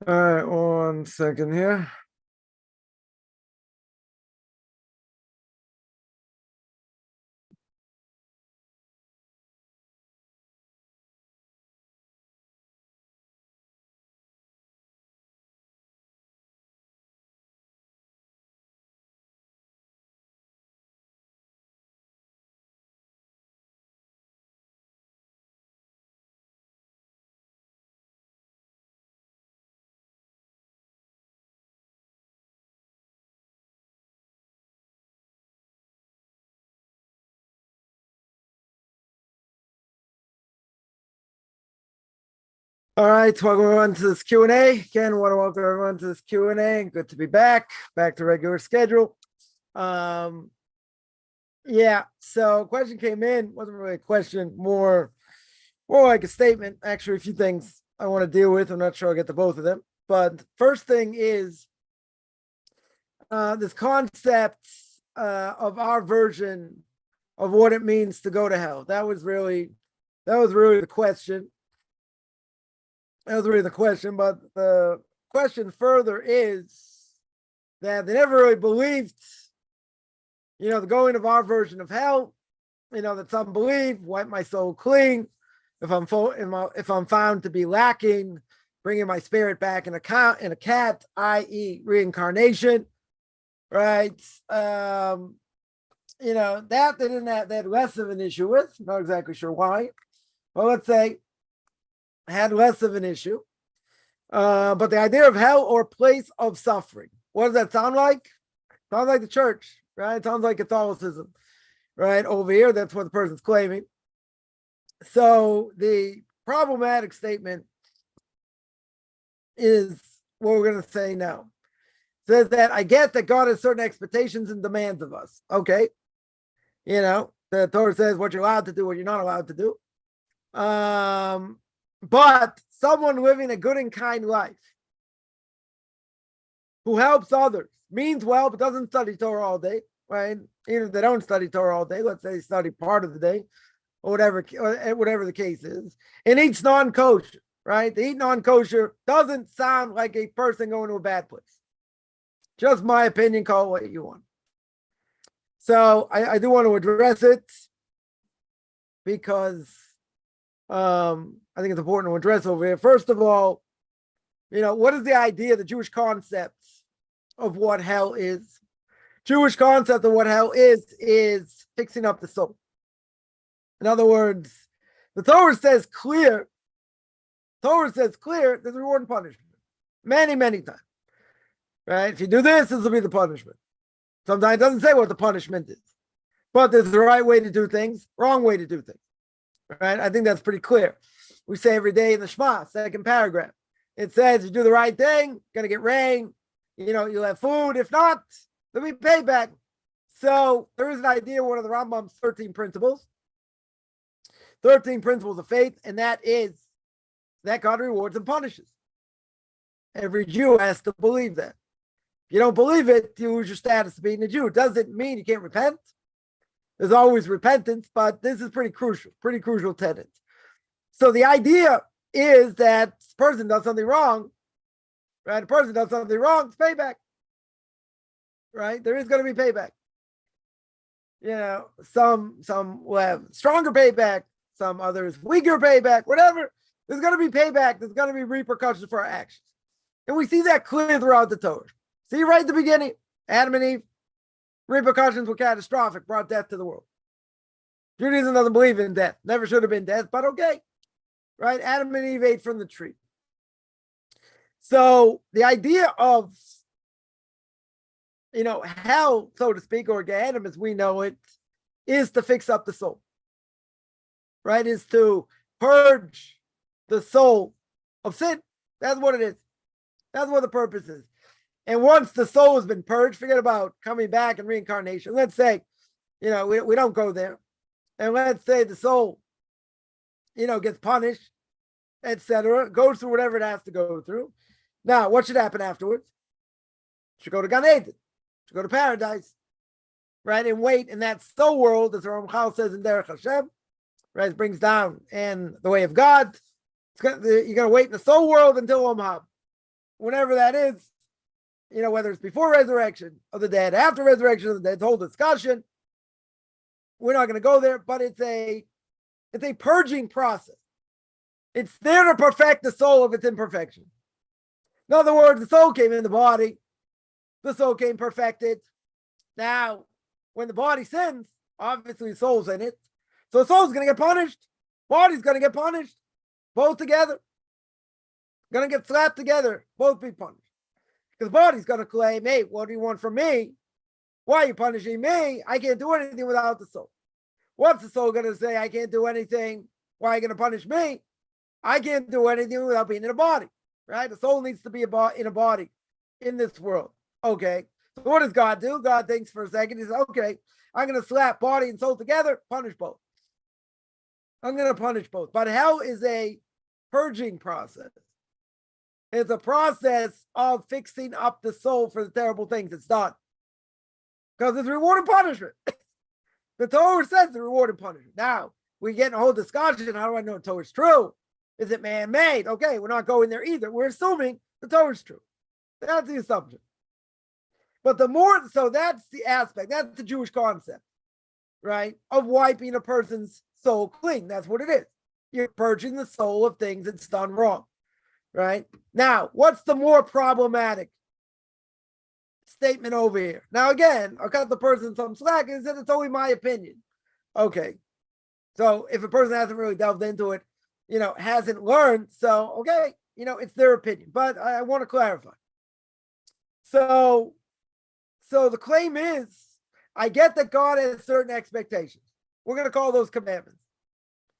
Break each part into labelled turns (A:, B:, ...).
A: All right, 1 second here. All right, welcome everyone to this Q&A. Again, want to welcome everyone to this Q&A. Good to be back to regular schedule. Yeah, so question came in, wasn't really a question, more like a statement. Actually, a few things I want to deal with. I'm not sure I'll get to both of them. But first thing is this concept of our version of what it means to go to hell. That was really the question. That was really the question, but the question further is that they never really believed, the going of our version of hell, that some believe, wipe my soul clean. If I'm found to be lacking, bringing my spirit back in a cat, i.e. reincarnation, right? That they didn't have, they had less of an issue with, not exactly sure why. Well, let's say had less of an issue. But the idea of hell or place of suffering, what does that sound like? Sounds like the church, right? It sounds like Catholicism, right? Over here, that's what the person's claiming. So the problematic statement is what we're going to say now. It says that I get that God has certain expectations and demands of us. Okay. The Torah says what you're allowed to do, what you're not allowed to do. But someone living a good and kind life who helps others, means well, but doesn't study Torah all day, right? Even if they don't study Torah all day, let's say they study part of the day, or whatever the case is, and eats non-kosher, right? They eat non-kosher doesn't sound like a person going to a bad place. Just my opinion, call it what you want. So I do want to address it because I think it's important to address over here. First of all, what is the idea, the Jewish concept of what hell is? Jewish concept of what hell is fixing up the soul. In other words, the Torah says clear, there's reward and punishment. Many, many times. Right? If you do this will be the punishment. Sometimes it doesn't say what the punishment is. But there's the right way to do things, wrong way to do things. Right? I think that's pretty clear. We say every day in the Shema, second paragraph. It says you do the right thing, gonna get rain, you'll have food. If not, there'll be payback. So there is an idea, one of the Rambam's 13 principles. 13 principles of faith, and that is that God rewards and punishes. Every Jew has to believe that. If you don't believe it, you lose your status of being a Jew. It doesn't mean you can't repent. There's always repentance, but this is pretty crucial tenet. So the idea is that this person does something wrong, right? A person does something wrong, it's payback, right? There is going to be payback. Some will have stronger payback, some others weaker payback, whatever. There's going to be payback. There's going to be repercussions for our actions. And we see that clear throughout the Torah. See right at the beginning, Adam and Eve, repercussions were catastrophic, brought death to the world. Judaism doesn't believe in death. Never should have been death, but okay. Right? Adam and Eve ate from the tree. So the idea of, hell, so to speak, or Gehenna as we know it, is to fix up the soul. Right? Is to purge the soul of sin. That's what it is. That's what the purpose is. And once the soul has been purged, forget about coming back and reincarnation. Let's say, we don't go there. And let's say the soul, gets punished, etc., goes through whatever it has to go through. Now, what should happen afterwards? Should go to Gan Eden, should go to paradise, right? And wait in that soul world, as the Ramchal says in Derech Hashem, right? It brings down in the way of God. You're going to wait in the soul world until Olam Hab. whenever that is, whether it's before resurrection of the dead, after resurrection of the dead, it's a whole discussion. We're not going to go there, but it's a purging process. It's there to perfect the soul of its imperfection. In other words, the soul came in the body. The soul came perfected. Now, when the body sins, obviously the soul's in it. So the soul's going to get punished. Body's going to get punished. Both together. Going to get slapped together. Both be punished. Because the body's going to claim, hey, what do you want from me? Why are you punishing me? I can't do anything without the soul. What's the soul going to say? I can't do anything. Why are you going to punish me? I can't do anything without being in a body. Right? The soul needs to be in a body in this world. Okay. So what does God do? God thinks for a second. He says, okay, I'm going to slap body and soul together, punish both. I'm going to punish both. But hell is a purging process. It's a process of fixing up the soul for the terrible things it's done. Because it's reward and punishment. The Torah says the reward and punishment. Now, we get in a whole discussion. How do I know the Torah is true? Is it man-made? Okay, we're not going there either. We're assuming the Torah is true. That's the assumption. But so that's the aspect. That's the Jewish concept, right? Of wiping a person's soul clean. That's what it is. You're purging the soul of things it's done wrong, right? Now, what's the more problematic statement over here? Now, again, I'll cut the person some slack and said it's only my opinion. Okay. So if a person hasn't really delved into it, hasn't learned, so, okay, it's their opinion. But I want to clarify. So the claim is, I get that God has certain expectations. We're going to call those commandments.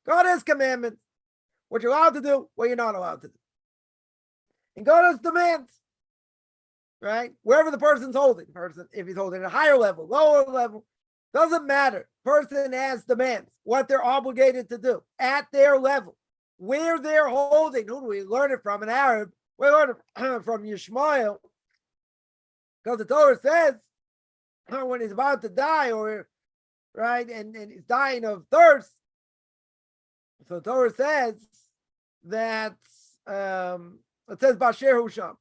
A: God has commandments, what you're allowed to do, what you're not allowed to do. And God has demands, right? Wherever the person's holding, if he's holding at a higher level, lower level, doesn't matter. Person has demands, what they're obligated to do at their level, where they're holding. Who do we learn it from? An Arab. We learn it from Yishmael. Because the Torah says, when he's about to die, right, and he's dying of thirst, so the Torah says that, it says Basher Husham,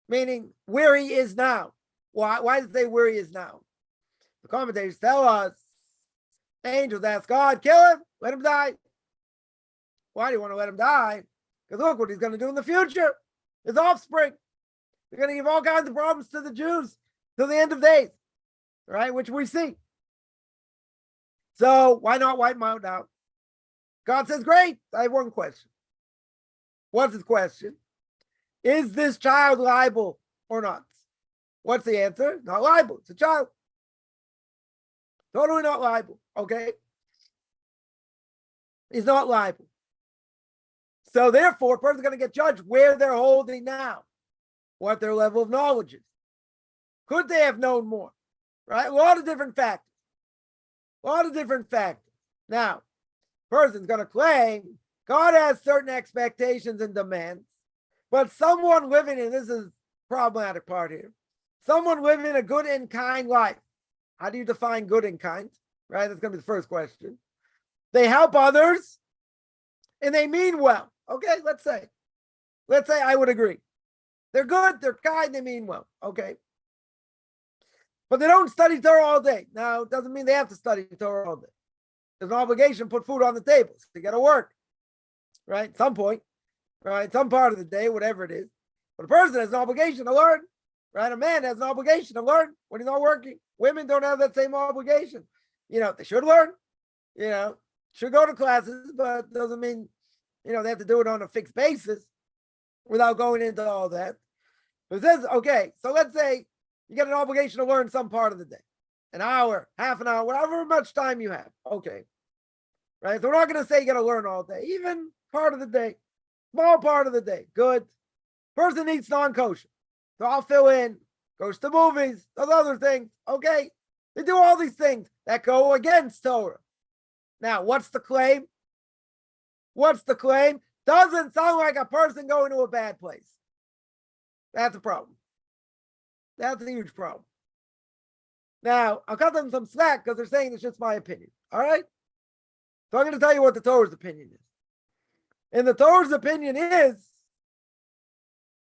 A: meaning where he is now. Why does it say where he is now? The commentators tell us, angels ask God, kill him, let him die. Why do you want to let him die? Because look what he's going to do in the future. His offspring. They're going to give all kinds of problems to the Jews till the end of days, right? Which we see. So why not wipe him out now? God says, great. I have one question. What's his question? Is this child liable or not? What's the answer? Not liable. It's a child. Totally not liable. Okay. He's not liable. So therefore, a person's going to get judged where they're holding now, what their level of knowledge is. Could they have known more? Right? A lot of different factors. Now, person's going to claim God has certain expectations and demands, but someone living in, this is problematic part here, someone living a good and kind life. How do you define good and kind? Right? That's going to be the first question. They help others and they mean well. Okay, let's say I would agree. They're good, they're kind, they mean well. Okay. But they don't study Torah all day. Now, it doesn't mean they have to study Torah all day. There's an obligation to put food on the table. So they got to work, right? At some point, right? Some part of the day, whatever it is. But a person has an obligation to learn, right? A man has an obligation to learn when he's not working. Women don't have that same obligation. They should learn, should go to classes, but doesn't mean, they have to do it on a fixed basis without going into all that. But it says, okay, so let's say you get an obligation to learn some part of the day, an hour, half an hour, whatever much time you have. Okay. Right. So we're not going to say you got to learn all day, even part of the day, small part of the day. Good. Person eats non-kosher. So I'll fill in, goes to movies, those other things. Okay. They do all these things that go against Torah. Now, what's the claim? Doesn't sound like a person going to a bad place. That's a problem. That's a huge problem. Now, I'll cut them some slack because they're saying it's just my opinion. All right? So I'm going to tell you what the Torah's opinion is. And the Torah's opinion is,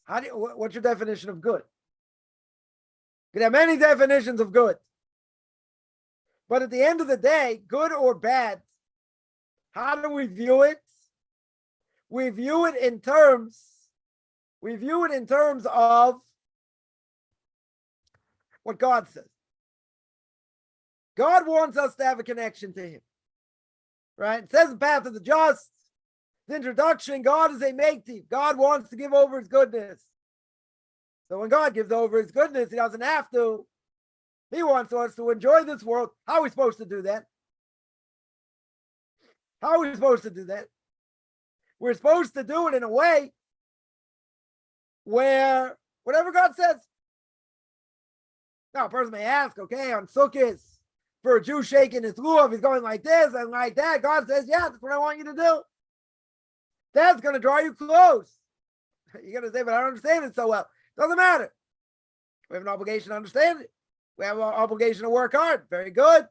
A: What's your definition of good? You can have many definitions of good. But at the end of the day, good or bad, how do we view it? We view it in terms of what God says. God wants us to have a connection to him. Right? It says the path of the just. The introduction, God is a maktiv. God wants to give over his goodness. So when God gives over his goodness, he doesn't have to. He wants us to enjoy this world. How are we supposed to do that? How are we supposed to do that? We're supposed to do it in a way where whatever God says. Now, a person may ask, okay, on Sukkot, for a Jew shaking his lulav, he's going like this and like that. God says, yeah, that's what I want you to do. That's going to draw you close. You're going to say, but I don't understand it so well. Doesn't matter. We have an obligation to understand it. We have an obligation to work hard. Very good.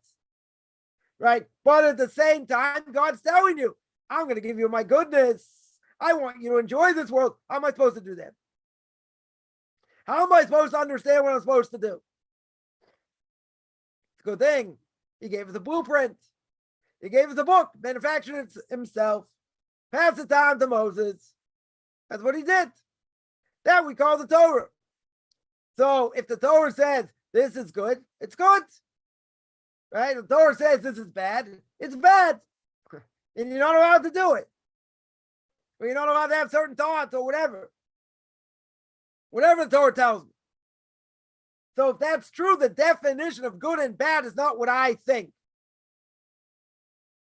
A: Right? But at the same time, God's telling you, I'm going to give you my goodness. I want you to enjoy this world. How am I supposed to do that? How am I supposed to understand what I'm supposed to do? It's a good thing. He gave us a blueprint. He gave us a book, manufactured it himself, passed it down to Moses. That's what he did. That we call the Torah. So if the Torah says this is good, it's good. Right? If the Torah says this is bad, it's bad. And you're not allowed to do it. Or you're not allowed to have certain thoughts or whatever. Whatever the Torah tells me. So if that's true, the definition of good and bad is not what I think.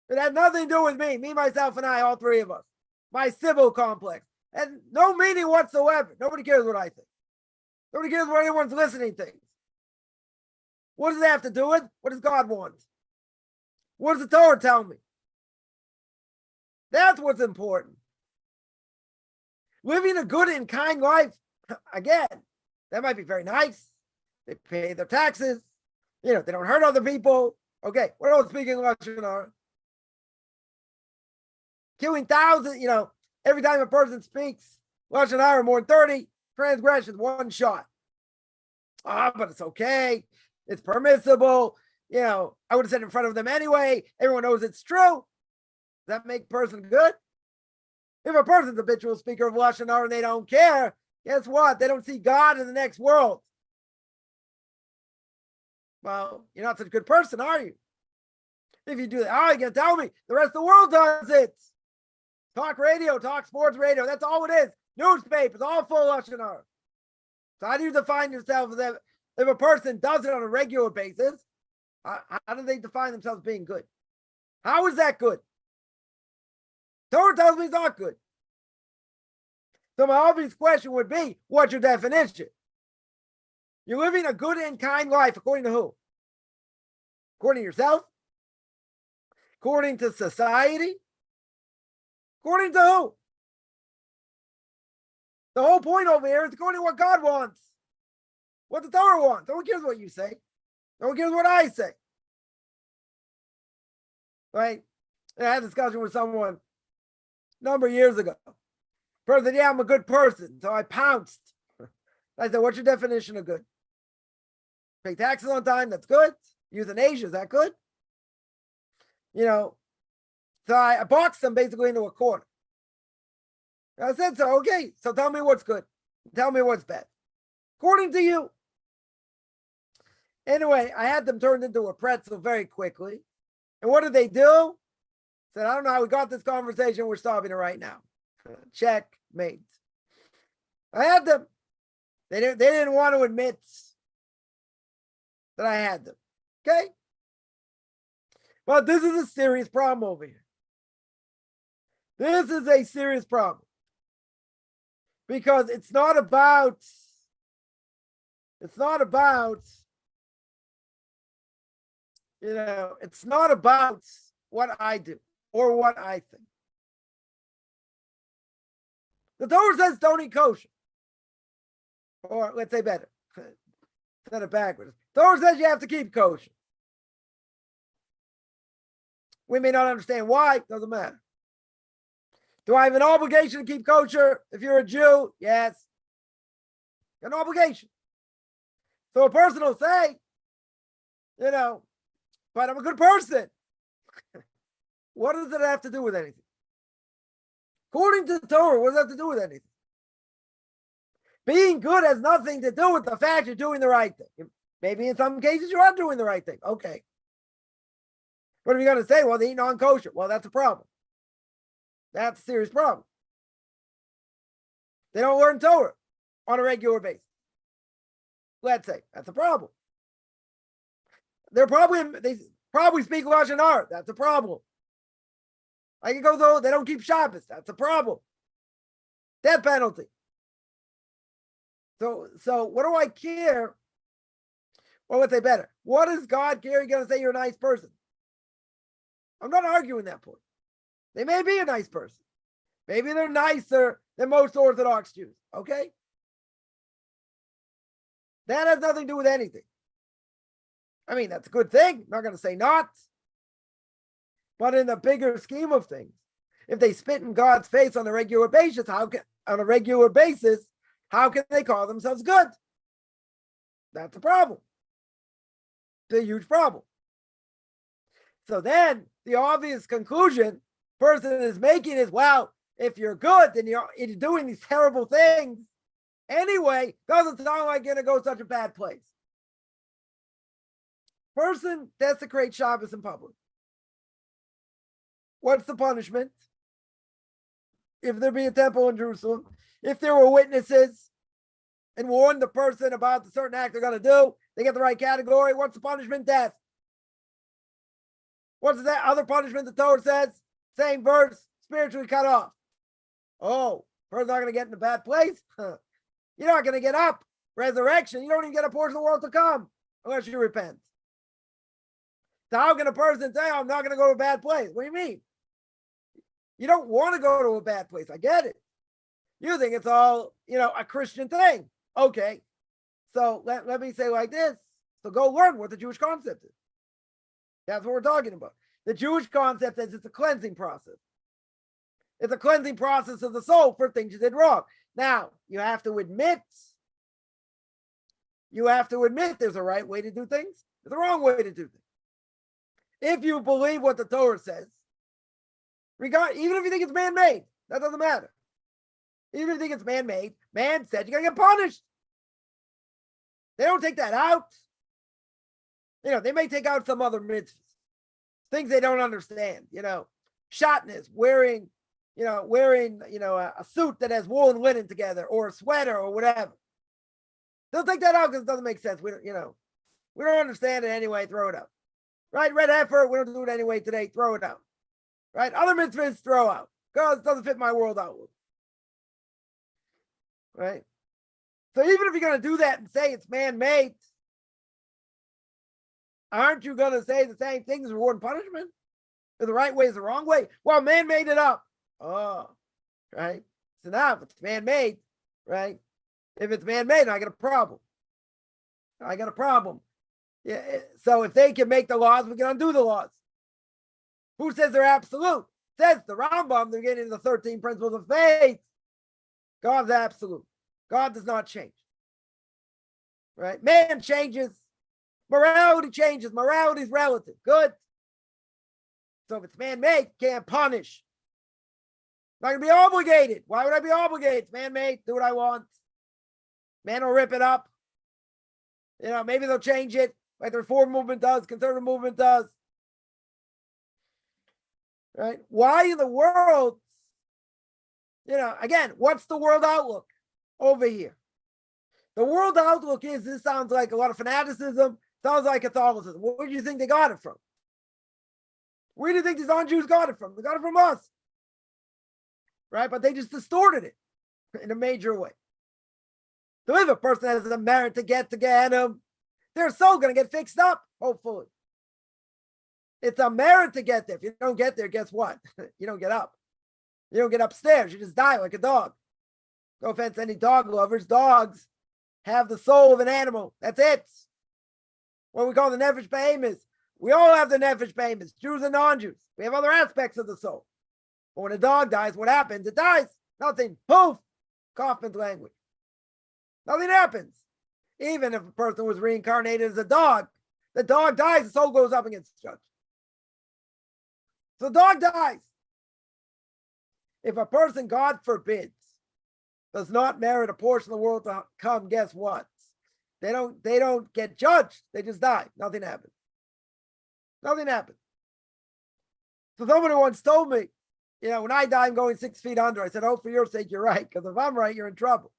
A: It had nothing to do with me, myself, and I, all three of us. My civil complex. And no meaning whatsoever. Nobody cares what I think. Nobody cares what anyone's listening thinks. What does it have to do with? What does God want? What does the Torah tell me? That's what's important. Living a good and kind life, again, that might be very nice. They pay their taxes. They don't hurt other people. Okay, we're all speaking Lashon Hara. Killing thousands, every time a person speaks Lashon Hara more than 30 transgressions, one shot. But it's okay. It's permissible. I would have said it in front of them anyway. Everyone knows it's true. Does that make a person good? If a person's a habitual speaker of Lashon Hara and they don't care, guess what? They don't see God in the next world. Well, you're not such a good person, are you? If you do that, you're going to tell me the rest of the world does it. Talk radio, talk sports radio. That's all it is. Newspapers, all full of Lashon Hara. So how do you define yourself as if a person does it on a regular basis? How do they define themselves being good? How is that good? Torah tells me it's not good. So my obvious question would be, what's your definition? You're living a good and kind life according to who? According to yourself? According to society? According to who? The whole point over here is according to what God wants. What the Torah wants. No one cares what you say. No one cares what I say. Right? And I had a discussion with someone a number of years ago. Person said, yeah, I'm a good person. So I pounced. I said, what's your definition of good? Pay taxes on time, that's good. Euthanasia, is that good? So I boxed them basically into a corner. And I said, so, okay, so tell me what's good. Tell me what's bad. According to you. Anyway, I had them turned into a pretzel very quickly. And what did they do? Said, I don't know how we got this conversation. We're stopping it right now. Checkmate. I had them. They didn't want to admit that I had them. Okay? Well, this is a serious problem over here. This is a serious problem. Because it's not about what I do or what I think. The Torah says don't eat kosher. Or let's say better. Set it backwards. The Torah says you have to keep kosher. We may not understand why, doesn't matter. Do I have an obligation to keep kosher if you're a Jew? Yes. an obligation. So a person will say, but I'm a good person. What does it have to do with anything? According to the Torah, what does that have to do with anything? Being good has nothing to do with the fact you're doing the right thing. Maybe in some cases you are doing the right thing. Okay. What are you going to say? Well, they eat non-kosher. Well, that's a problem. That's a serious problem. They don't learn Torah on a regular basis. Let's say that's a problem. They probably speak Lashon Hara. That's a problem. I can go though. They don't keep Shabbos. That's a problem. Death penalty. So what do I care? Or let's say better. What does God care? You're going to say you're a nice person. I'm not arguing that point. They may be a nice person. Maybe they're nicer than most Orthodox Jews. Okay? That has nothing to do with anything. I mean, that's a good thing. I'm not going to say not. But in the bigger scheme of things, if they spit in God's face on a regular basis, how can they call themselves good? That's a problem. It's a huge problem. So then the obvious conclusion person is making is, well, if you're good, then you're doing these terrible things anyway. Doesn't sound like you're going to go such a bad place. Person desecrates Shabbos in public. What's the punishment? If there be a temple in Jerusalem, if there were witnesses and warned the person about the certain act they're going to do, they get the right category. What's the punishment? Death. What's that other punishment the Torah says? Same verse, spiritually cut off. Oh, person's not going to get in a bad place? You're not going to get up. Resurrection, you don't even get a portion of the world to come unless you repent. So how can a person say, I'm not going to go to a bad place? What do you mean? You don't want to go to a bad place. I get it. You think it's all, a Christian thing. Okay. So let me say like this. So go learn what the Jewish concept is. That's what we're talking about. The Jewish concept is it's a cleansing process. It's a cleansing process of the soul for things you did wrong. Now, you have to admit there's a right way to do things. There's a wrong way to do things. If you believe what the Torah says, even if you think it's man-made, that doesn't matter. Even if you think it's man-made, man said you're going to get punished. They don't take that out. They may take out some other mitzvahs, things they don't understand, shotness, wearing a suit that has wool and linen together, or a sweater or whatever. They'll take that out because it doesn't make sense. We don't understand it anyway, throw it out. Right? Red heifer, we don't do it anyway today, throw it out. Right? Other mitzvahs, throw out. Because it doesn't fit my world outlook. Right? So even if you're going to do that and say it's man-made, aren't you going to say the same thing as reward and punishment? Is the right way is the wrong way? Well, man made it up. Oh, right? So now if it's man-made, right? If it's man-made, I got a problem. Yeah. So if they can make the laws, we can undo the laws. Who says they're absolute? Says the Rambam, they're getting the 13 principles of faith. God's absolute. God does not change. Right? Man changes. Morality changes. Morality is relative. Good. So if it's man-made, can't punish. Not going to be obligated. Why would I be obligated? It's man-made. Do what I want. Man will rip it up. Maybe they'll change it like the Reform movement does, conservative movement does. Right? Why in the world, again, what's the world outlook over here? The world outlook is, this sounds like a lot of fanaticism, sounds like Catholicism. Where do you think they got it from? Where do you think these non-Jews got it from? They got it from us. Right? But they just distorted it in a major way. So if a person has a merit to get to Gehenna, their soul going to get fixed up, hopefully. It's a merit to get there. If you don't get there, guess what? You don't get up. You don't get upstairs. You just die like a dog. No offense to any dog lovers. Dogs have the soul of an animal. That's it. What we call the nefesh behemoth. We all have the nefesh behemoth, Jews and non-Jews. We have other aspects of the soul. But when a dog dies, what happens? It dies. Nothing. Poof. Kaufman's language. Nothing happens. Even if a person was reincarnated as a dog, the dog dies, the soul goes up and gets judged. So the dog dies. If a person, God forbids, does not merit a portion of the world to come, guess what? They don't get judged. They just die. Nothing happens. Nothing happens. So somebody once told me, when I die, I'm going 6 feet under. I said, oh, for your sake, you're right. Because if I'm right, you're in trouble.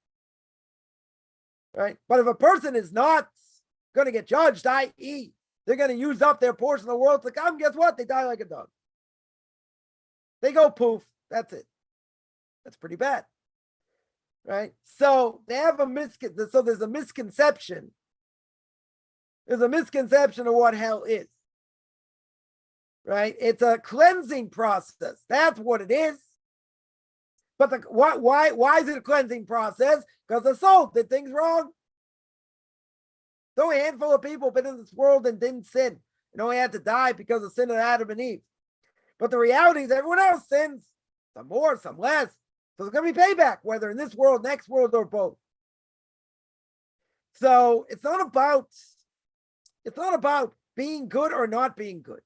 A: Right? But if a person is not going to get judged, i.e., they're going to use up their portion of the world to come, guess what? They die like a dog. They go poof. That's it. That's pretty bad. Right? So they have there's a misconception. There's a misconception of what hell is. Right? It's a cleansing process. That's what it is. But why is it a cleansing process? Because the soul did things wrong. Only a handful of people been in this world and didn't sin and only had to die because of sin of Adam and Eve. But the reality is everyone else sins, some more, some less. So there's going to be payback, whether in this world, next world, or both. So it's not about being good or not being good.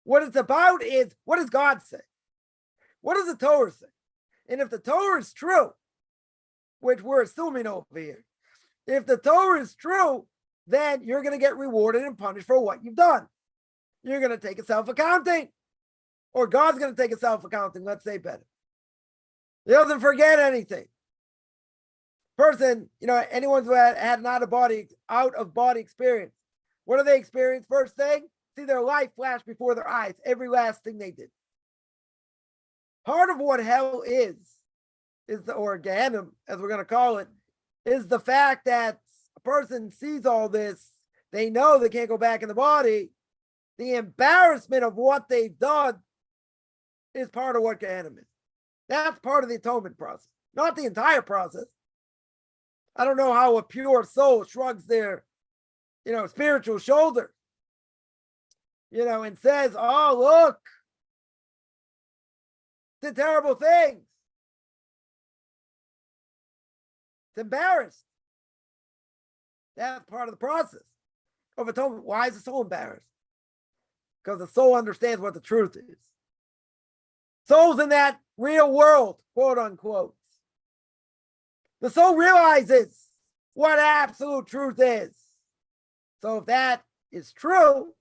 A: What it's about is, what does God say? What does the Torah say? And if the Torah is true, which we're assuming over here, if the Torah is true, then you're going to get rewarded and punished for what you've done. You're going to take a self-accounting. Or God's going to take a self-accounting, let's say better. He doesn't forget anything. Person, anyone who had an out-of-body experience, what do they experience first thing? See their life flash before their eyes, every last thing they did. Part of what hell is or Gehenna, as we're going to call it, is the fact that a person sees all this, they know they can't go back in the body. The embarrassment of what they've done is part of what Gehenna is. That's part of the atonement process, not the entire process. I don't know how a pure soul shrugs their, spiritual shoulder, and says, oh, look, the terrible things. It's embarrassed. That's part of the process of atonement. Why is the soul embarrassed? Because the soul understands what the truth is. Soul's in that real world, quote unquote. The soul realizes what absolute truth is. So if that is true,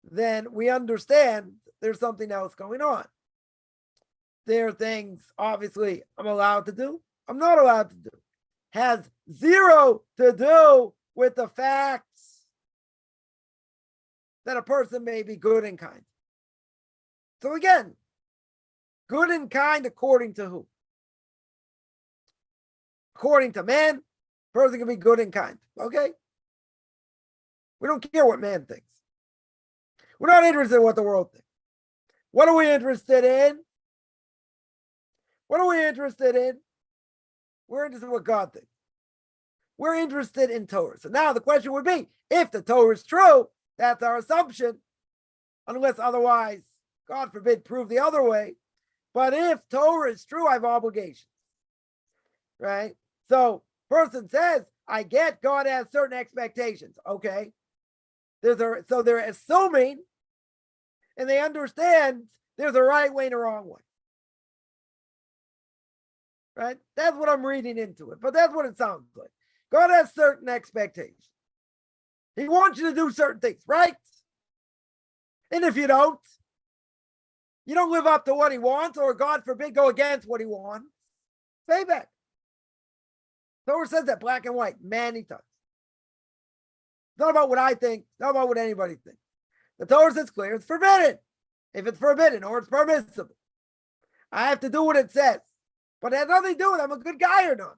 A: then we understand there's something else going on. There are things, obviously, I'm allowed to do, I'm not allowed to do. Has zero to do with the facts that a person may be good and kind. So again, good and kind according to who? According to man, person can be good and kind. Okay? We don't care what man thinks. We're not interested in what the world thinks. What are we interested in? What are we interested in? We're interested in what God thinks. We're interested in Torah. So now the question would be, if the Torah is true, that's our assumption, unless otherwise, God forbid, prove the other way. But if Torah is true, I have obligations. Right? So person says, I get God has certain expectations. Okay. So they're assuming and they understand there's a right way and a wrong way. Right? That's what I'm reading into it. But that's what it sounds like. God has certain expectations. He wants you to do certain things, right? And if you don't live up to what he wants, or God forbid, go against what he wants, payback. Torah says that black and white many times. It's not about what I think, it's not about what anybody thinks. The Torah says clear, it's forbidden. If it's forbidden or it's permissible, I have to do what it says. But it has nothing to do with I'm a good guy or not.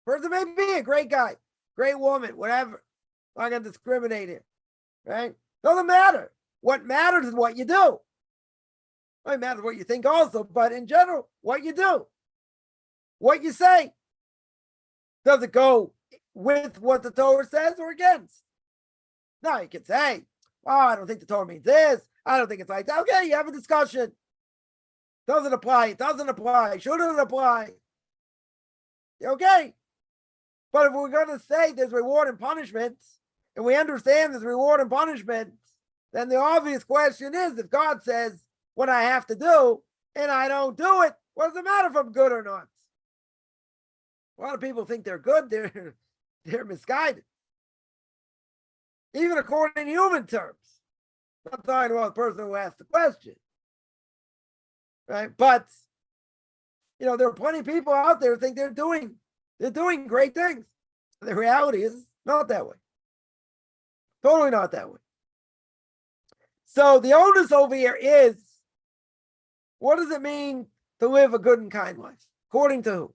A: Person may be a great guy, great woman, whatever. I'm not going to discriminate here, right? Doesn't matter. What matters is what you do. It matters what you think also, but in general, what you do, what you say. Does it go with what the Torah says or against? No, you can say, oh, I don't think the Torah means this. I don't think it's like that. Okay, you have a discussion. Doesn't apply. It doesn't apply. Shouldn't apply. Okay. But if we're going to say there's reward and punishment, and we understand there's reward and punishment, then the obvious question is, if God says what I have to do and I don't do it, what does it matter if I'm good or not? A lot of people think they're good. They're misguided. Even according to human terms. I'm not talking about the person who asked the question. Right? But there are plenty of people out there who think they're doing great things. The reality is not that way. Totally not that way. So the onus over here is, what does it mean to live a good and kind life? According to who?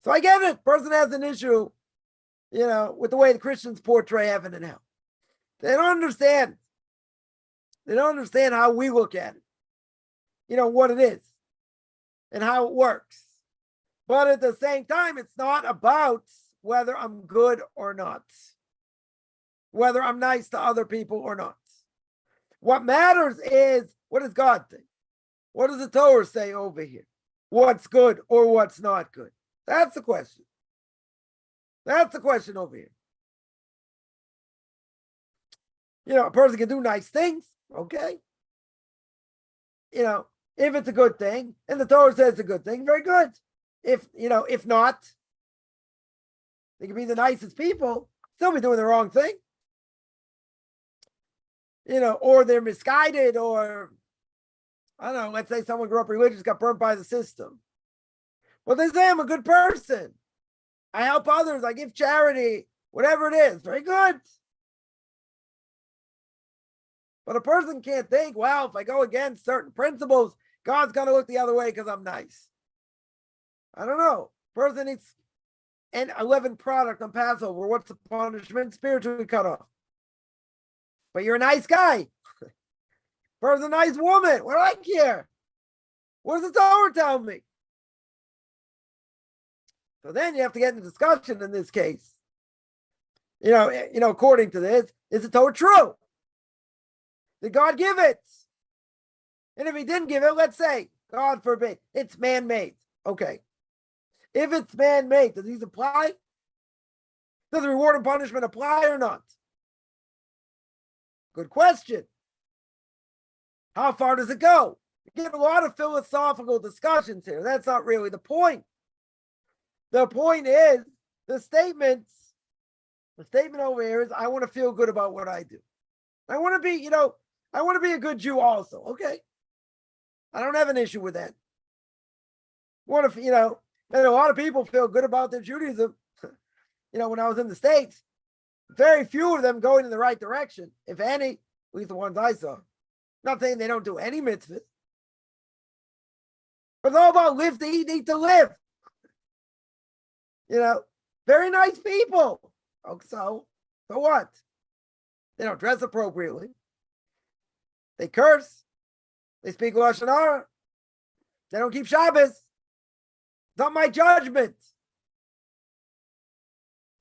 A: So I get it. Person has an issue, with the way the Christians portray heaven and hell. They don't understand. They don't understand how we look at it. What it is and how it works. But at the same time, it's not about whether I'm good or not, whether I'm nice to other people or not. What matters is, what does God think? What does the Torah say over here? What's good or what's not good? That's the question. That's the question over here. A person can do nice things, okay? If it's a good thing, and the Torah says it's a good thing, very good. If not, they can be the nicest people, still be doing the wrong thing. Or they're misguided, or I don't know, let's say someone grew up religious, got burnt by the system. Well, they say I'm a good person. I help others, I give charity, whatever it is, very good. But a person can't think, well, if I go against certain principles, God's going to look the other way because I'm nice. I don't know. Person eats an 11 product on Passover. What's the punishment? Spiritually cut off. But you're a nice guy. Person, a nice woman. What do I care? What does the Torah tell me? So then you have to get into discussion in this case. According to this, is the Torah true? Did God give it? And if he didn't give it, let's say, God forbid, it's man-made. Okay. If it's man-made, does these apply? Does the reward and punishment apply or not? Good question. How far does it go? You get a lot of philosophical discussions here. That's not really the point. The point is, the statement over here is, I want to feel good about what I do. I want to be, I want to be a good Jew also. Okay. I don't have an issue with that. What if, and a lot of people feel good about their Judaism. When I was in the States, very few of them going in the right direction, if any, at least the ones I saw. Not saying they don't do any mitzvahs. But it's all about live to eat to live. Very nice people. Oh, so what? They don't dress appropriately. They curse. They speak Lashon Hara. They don't keep Shabbos. It's not my judgment.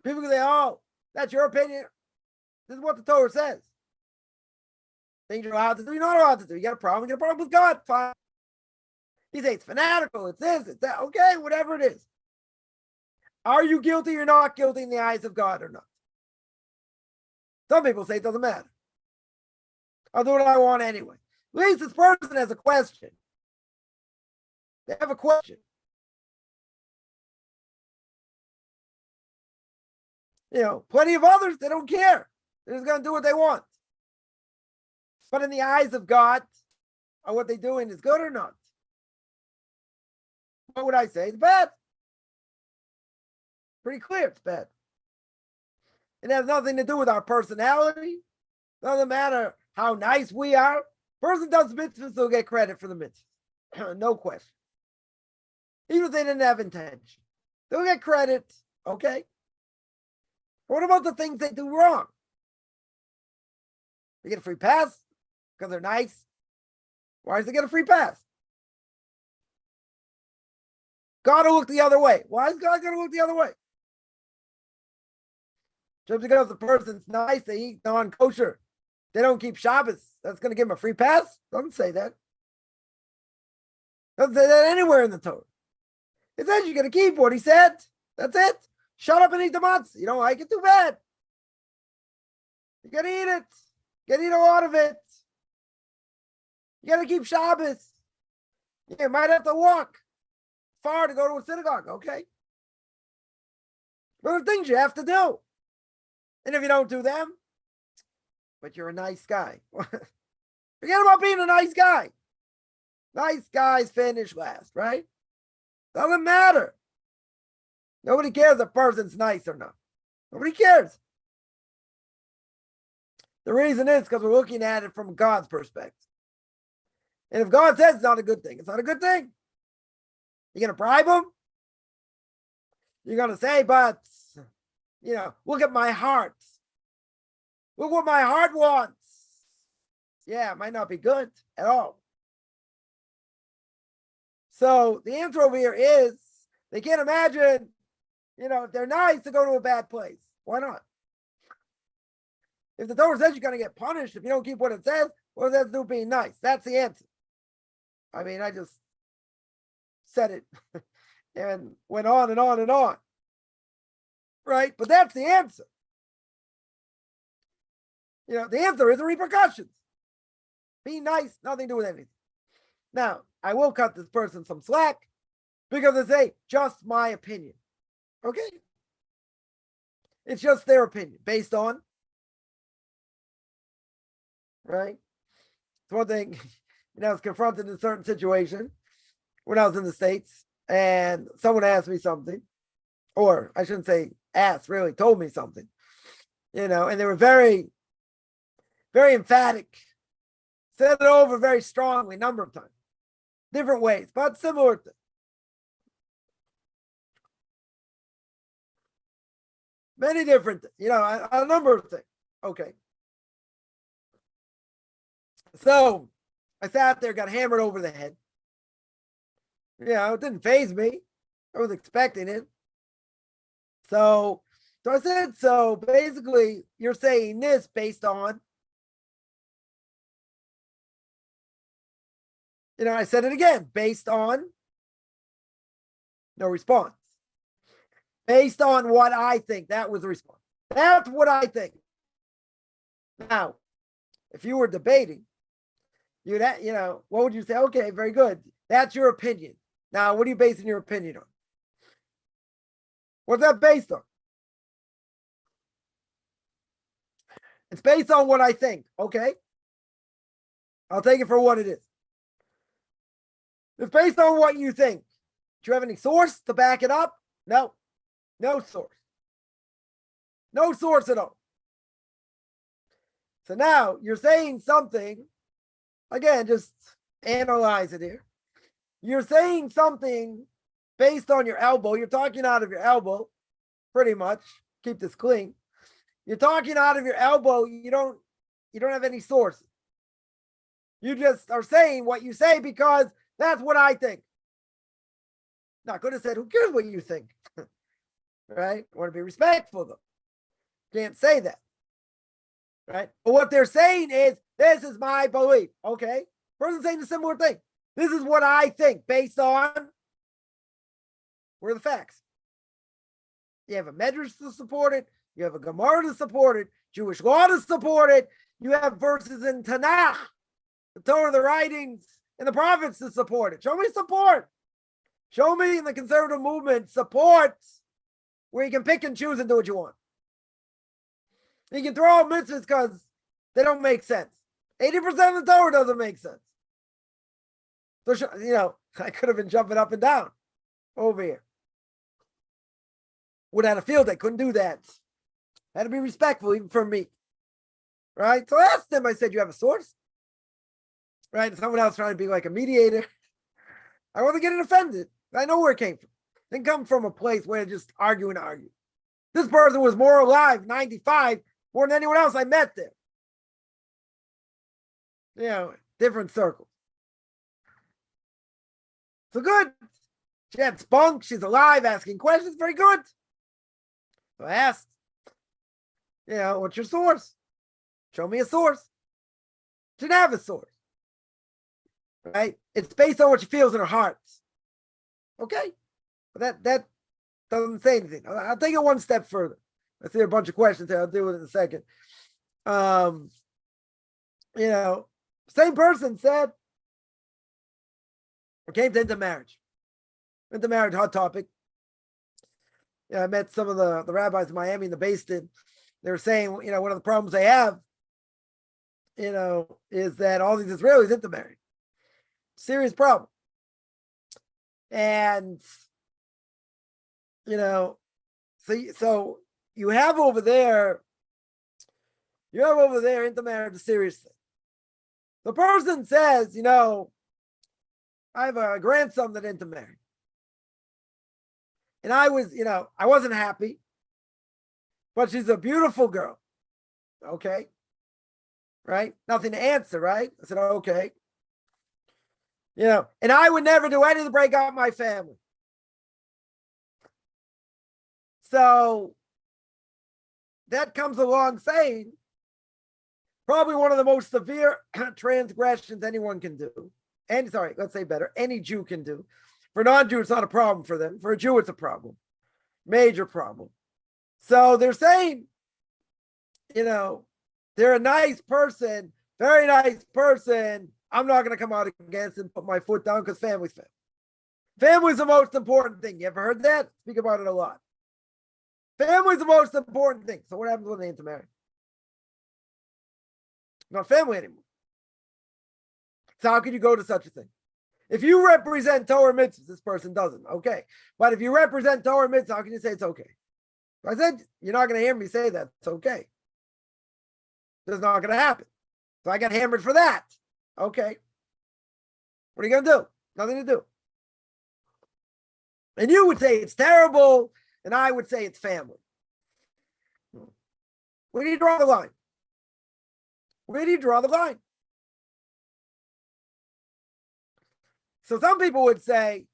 A: People can say, oh, that's your opinion. This is what the Torah says. Things you're allowed to do, you're not allowed to do. You got a problem with God. Fine. He says it's fanatical, it's this, it's that. Okay, whatever it is. Are you guilty or not guilty in the eyes of God or not? Some people say it doesn't matter. I'll do what I want anyway. At least this person has a question. They have a question. Plenty of others, they don't care. They're just going to do what they want. But in the eyes of God, are what they're doing is good or not? What would I say? It's bad. Pretty clear it's bad. It has nothing to do with our personality. Doesn't matter how nice we are. Person does mitzvahs, they'll get credit for the mitzvahs. No question. Even if they didn't have intention. They'll get credit, okay? What about the things they do wrong? They get a free pass because they're nice. Why does they get a free pass? God will look the other way. Why is God going to look the other way? Just because the person's nice, they eat non-kosher, they don't keep Shabbos, that's going to give them a free pass? Doesn't say that. Doesn't say that anywhere in the Torah. It says you're going to keep what he said. That's it. Shut up and eat the matzah. You don't like it, too bad. You got to eat it. You got to eat a lot of it. You got to keep Shabbos. You might have to walk far to go to a synagogue, okay? There are things you have to do. And if you don't do them, but you're a nice guy. Forget about being a nice guy. Nice guys finish last, right? Doesn't matter. Nobody cares if a person's nice or not. Nobody cares. The reason is because we're looking at it from God's perspective. And if God says it's not a good thing, it's not a good thing. You're going to bribe him? You're going to say, but, look at my heart. Look what my heart wants. Yeah, it might not be good at all. So the answer over here is they can't imagine, if they're nice to go to a bad place. Why not? If the Torah says you're going to get punished if you don't keep what it says, what does that do being nice? That's the answer. I mean, I just said it and went on and on and on. Right? But that's the answer. The answer is the repercussions. Being nice, nothing to do with anything. Now, I will cut this person some slack because it's just my opinion. Okay? It's just their opinion based on, right? It's one thing, I was confronted in a certain situation when I was in the States and someone asked me something, or I shouldn't say asked, really told me something, and they were very, very emphatic, said it over very strongly, a number of times, different ways, but similar things. Many different things, a number of things. Okay. So I sat there, got hammered over the head. It didn't faze me. I was expecting it. So I said, so basically you're saying this based on, I said it again, based on, no response. Based on what I think, that was the response. That's what I think. Now, if you were debating, what would you say? Okay, very good. That's your opinion. Now, what are you basing your opinion on? What's that based on? It's based on what I think. Okay. I'll take it for what it is. It's based on what you think. Do you have any source to back it up? No. No source. No source at all. So now you're saying something. Again, just analyze it here. You're saying something based on your elbow. You're talking out of your elbow, pretty much. Keep this clean. You're talking out of your elbow. You don't have any source. You just are saying what you say because that's what I think. Now, I could have said, who cares what you think? Right? I want to be respectful, though. Can't say that. Right? But what they're saying is, this is my belief. Okay? Person's saying a similar thing. This is what I think based on where are the facts. You have a medrash to support it. You have a Gemara to support it. Jewish law to support it. You have verses in Tanakh, the Torah, the writings, and the prophets to support it. Show me support. Show me in the conservative movement support where you can pick and choose and do what you want. You can throw out mitzvahs because they don't make sense. 80% of the Torah doesn't make sense. So, I could have been jumping up and down over here. Would have had a field day, couldn't do that. Had to be respectful even for me. Right? So I asked them, I said, you have a source? Right? And someone else trying to be like a mediator. I wasn't getting offended. I know where it came from. It didn't come from a place where just argue and argue. This person was more alive, 95, more than anyone else I met there. Different circles. So good. She had spunk. She's alive, asking questions. Very good. So I asked, what's your source? Show me a source. She didn't have a source. Right? It's based on what she feels in her heart. Okay? But that doesn't say anything. I'll take it one step further. I see a bunch of questions there. I'll deal with it in a second. Same person said, or came to intermarriage. Intermarriage, hot topic. Yeah, I met some of the rabbis in Miami, in the Basin. They were saying, one of the problems they have, is that all these Israelis intermarry. Serious problem. And, so you have over there intermarriage, a serious thing. The person says, I have a grandson that intermarried. And I wasn't happy, but she's a beautiful girl. Okay. Right? Nothing to answer, right? I said, okay. And I would never do anything to break up my family. So that comes along saying, probably one of the most severe transgressions anyone can do. And let's say better, any Jew can do. For a non-Jew, it's not a problem for them. For a Jew, it's a problem. Major problem. So they're saying, they're a nice person, very nice person. I'm not going to come out against and put my foot down because family's family. Family's the most important thing. You ever heard that? Speak about it a lot. Family's the most important thing. So what happens when they intermarry? Not family anymore. So how can you go to such a thing? If you represent Torah mitzvahs, this person doesn't. Okay. But if you represent Torah mitzvahs, how can you say it's okay? I said, you're not going to hear me say that. It's okay. That's not going to happen. So I got hammered for that. Okay. What are you going to do? Nothing to do. And you would say it's terrible, and I would say it's family. Where do you draw the line? Where do you draw the line? So some people would say,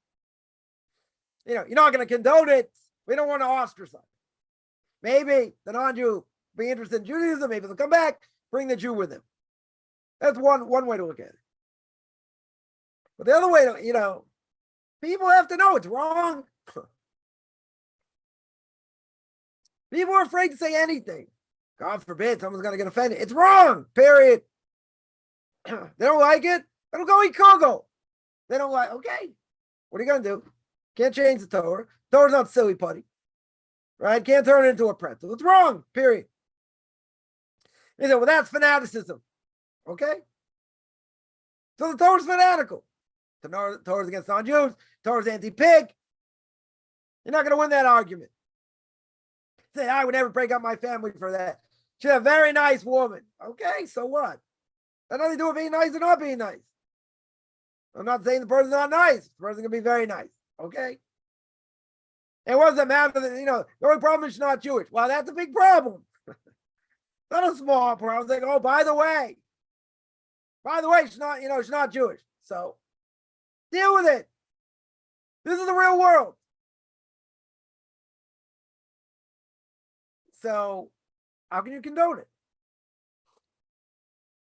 A: you're not going to condone it. We don't want to ostracize. Maybe the non-Jew be interested in Judaism. Maybe they'll come back, bring the Jew with them. That's one way to look at it. But the other way to, people have to know it's wrong. People are afraid to say anything. God forbid someone's going to get offended. It's wrong, period. They don't like it. It'll go eat kugel. They don't like, okay, what are you going to do? Can't change the Torah. Torah's not silly putty. Right? Can't turn it into a pretzel. It's wrong, period. He said, well, that's fanaticism. Okay? So the Torah's fanatical. The Torah's against non-Jews. Torah's anti-pig. You're not going to win that argument. Say, I would never break up my family for that. She's a very nice woman. Okay, so what? That nothing to do with being nice or not being nice. I'm not saying the person's not nice. The person's going to be very nice. Okay? And what does it matter that, the only problem is she's not Jewish? Well, that's a big problem. Not a small problem. It's like, oh, by the way, she's not, she's not Jewish. So deal with it. This is the real world. So how can you condone it?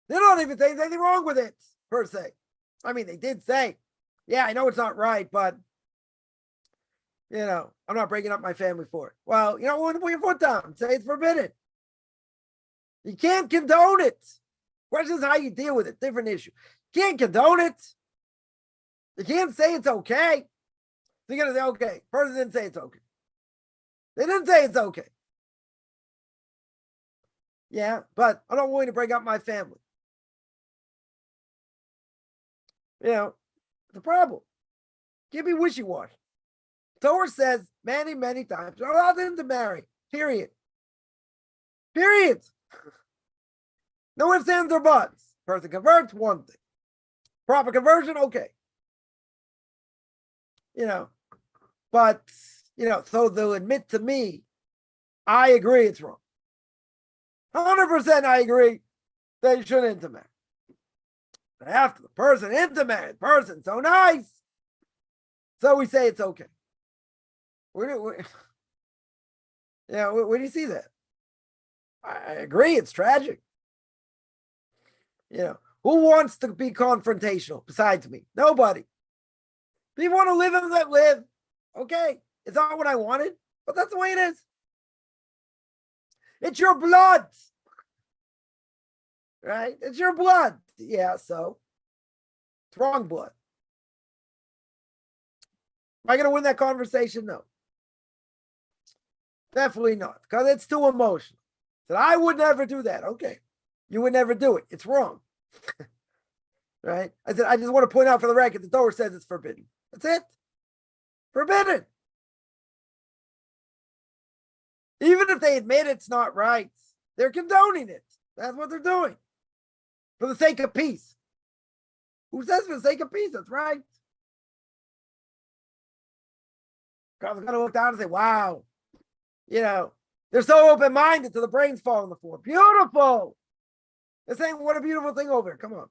A: They don't even say there's anything wrong with it, per se. I mean, they did say, yeah, I know it's not right, but, I'm not breaking up my family for it. Well, put your foot down. Say it's forbidden. You can't condone it. Question is how you deal with it. Different issue. You can't condone it. You can't say it's okay. So you're going to say, okay, person didn't say it's okay. They didn't say it's okay. Yeah, but I'm not willing to break up my family. The problem. Can't be wishy-washy. Torah says many, many times, you're allowed them to marry. Period. Period. No ifs, ands, or buts. Person converts, one thing. Proper conversion, okay. But, so they'll admit to me, I agree it's wrong. 100% I agree they shouldn't intermarry. But after the person intermarried, person so nice, so we say it's okay. Where do you see that? I agree, it's tragic. Who wants to be confrontational besides me? Nobody. People want to live and let live. Okay. It's not what I wanted, but that's the way it is. It's your blood. Right? It's your blood. Yeah, so it's wrong blood. Am I going to win that conversation? No. Definitely not, because it's too emotional. That I would never do that. Okay. You would never do it. It's wrong. Right? I said, I just want to point out for the record, the Torah says it's forbidden. That's it. Forbidden. Even if they admit it's not right, they're condoning it. That's what they're doing. For the sake of peace. Who says for the sake of peace? That's right. God's got to look down and say, wow, they're so open-minded till the brains fall on the floor. Beautiful. They're saying, what a beautiful thing over here. Come on.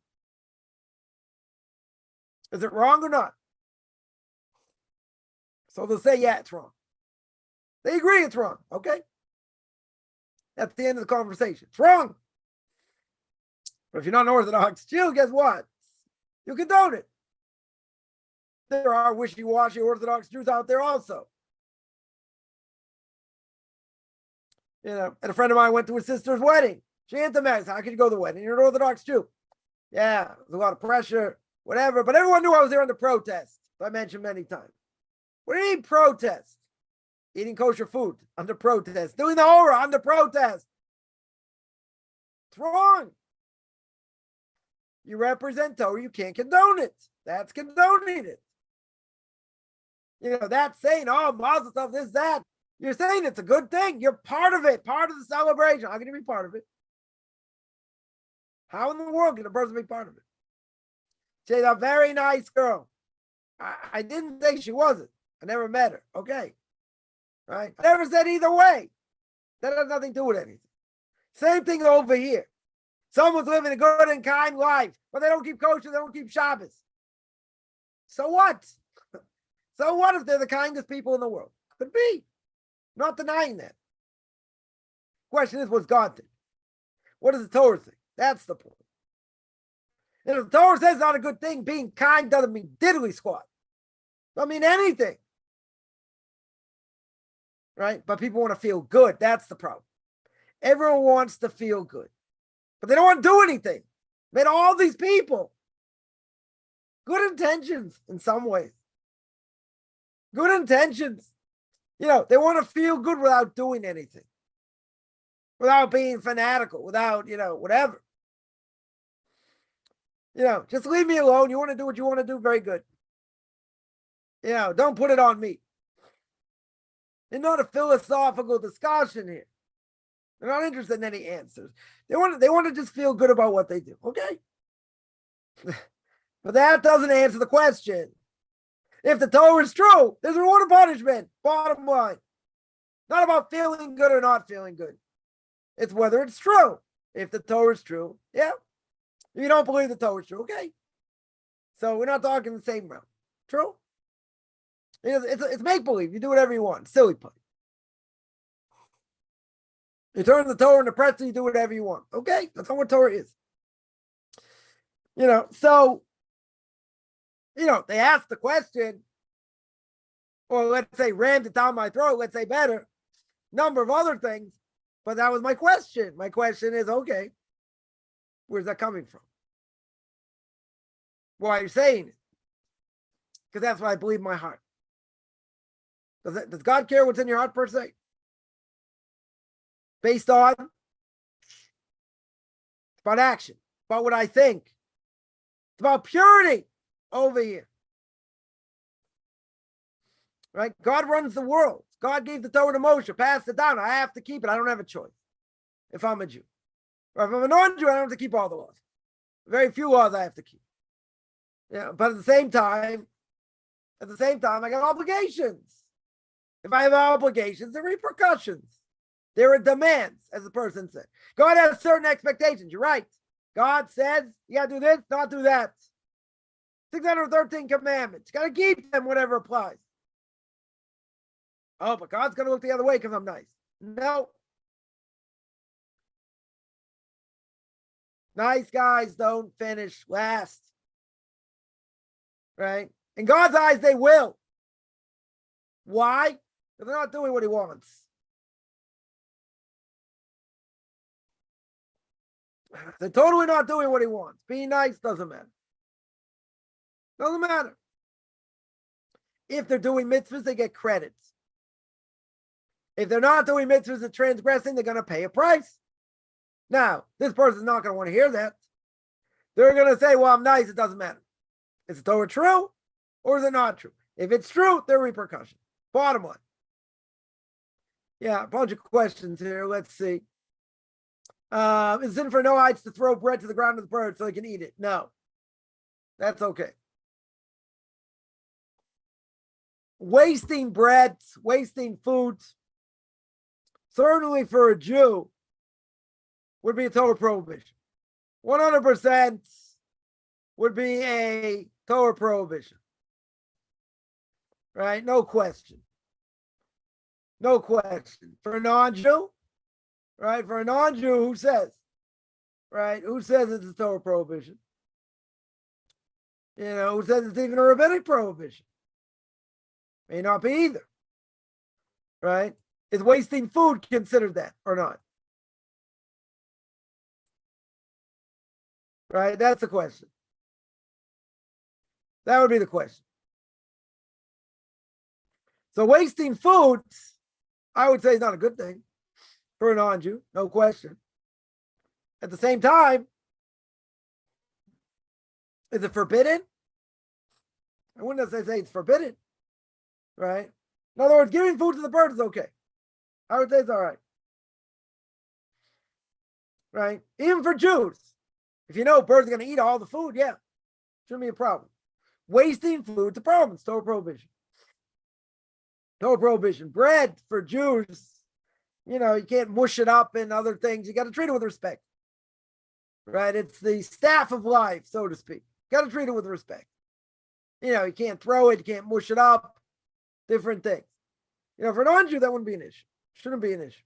A: Is it wrong or not? So they'll say, yeah, it's wrong. They agree it's wrong. Okay. That's the end of the conversation. It's wrong. But if you're not an Orthodox Jew, guess what? You condone it. There are wishy-washy Orthodox Jews out there also. And a friend of mine went to his sister's wedding. She anti-mass. How could you go to the wedding? You're an Orthodox Jew. Yeah, there's a lot of pressure, whatever. But everyone knew I was there under protest. I mentioned many times. What do you mean protest? Eating kosher food under protest. Doing the horror under protest. It's wrong. You represent Torah, you can't condone it. That's condoning it. That's saying, oh, Mazel Tov, this, that. You're saying it's a good thing. You're part of it, part of the celebration. How can you be part of it? How in the world can a person be part of it? She's a very nice girl. I didn't say she wasn't. I never met her. Okay. Right? I never said either way. That has nothing to do with anything. Same thing over here. Someone's living a good and kind life, but they don't keep kosher, they don't keep Shabbos. So what? So what if they're the kindest people in the world? Could be. I'm not denying that. Question is, what's God think? What does the Torah think? That's the point. And if the Torah says it's not a good thing, being kind doesn't mean diddly squat. Doesn't mean anything. Right? But people want to feel good. That's the problem. Everyone wants to feel good. But they don't want to do anything. Made all these people. Good intentions in some ways. Good intentions. They want to feel good without doing anything. Without being fanatical, without, whatever. Just leave me alone. You want to do what you want to do? Very good. Don't put it on me. It's not a philosophical discussion here. They're not interested in any answers. They want to just feel good about what they do. Okay. But that doesn't answer the question. If the Torah is true, there's a reward and punishment. Bottom line. Not about feeling good or not feeling good. It's whether it's true. If the Torah is true, yeah. If you don't believe the Torah is true, okay. So we're not talking the same realm. True? It's make-believe. You do whatever you want. Silly putty. You turn the Torah into pretzel, you do whatever you want. Okay? That's not what Torah is. So, they asked the question, or let's say rammed it down my throat, let's say better, number of other things, but that was my question. My question is, okay, where's that coming from? Why are you saying it? Because that's what I believe in my heart. Does God care what's in your heart per se? Based on? It's about action. It's about what I think. It's about purity over here. Right? God runs the world. God gave the Torah to Moshe, passed it down. I have to keep it. I don't have a choice if I'm a Jew. Or if I'm a non-Jew, I don't have to keep all the laws. Very few laws I have to keep. But at the same time, I got obligations. If I have obligations, there are repercussions. There are demands, as the person said. God has certain expectations. You're right. God says, you got to do this, not do that. 613 commandments. You got to keep them, whatever applies. Oh, but God's going to look the other way because I'm nice. No. Nice guys don't finish last. Right? In God's eyes, they will. Why? They're not doing what he wants. They're totally not doing what he wants. Being nice doesn't matter. Doesn't matter. If they're doing mitzvahs, they get credits. If they're not doing mitzvahs and transgressing, they're going to pay a price. Now, this person's not going to want to hear that. They're going to say, well, I'm nice. It doesn't matter. Is the Torah true or is it not true? If it's true, there are repercussions. Bottom line. Yeah, a bunch of questions here. Let's see. Is it sin for Noahites to throw bread to the ground of the bird so they can eat it? No. That's okay. Wasting bread, wasting foods, certainly for a Jew, would be a Torah prohibition. 100% would be a Torah prohibition. Right? No question. No question. For a non-Jew, right? For a non-Jew, who says? Right? Who says it's a Torah prohibition? Who says it's even a rabbinic prohibition? May not be either. Right? Is wasting food considered that or not? Right? That's the question. That would be the question. So wasting foods, I would say, is not a good thing for a non-Jew, no question. At the same time, is it forbidden? I wouldn't necessarily say it's forbidden, right? In other words, giving food to the bird is okay. I would say it's all right. Right? Even for Jews. If you know birds are going to eat all the food, yeah, shouldn't be a problem. Wasting food is a problem. It's Torah prohibition. Torah prohibition. Bread for Jews, you can't mush it up and other things. You got to treat it with respect. Right? It's the staff of life, so to speak. Got to treat it with respect. You can't throw it, you can't mush it up, different things. For a non-Jew, that wouldn't be an issue. Shouldn't be an issue.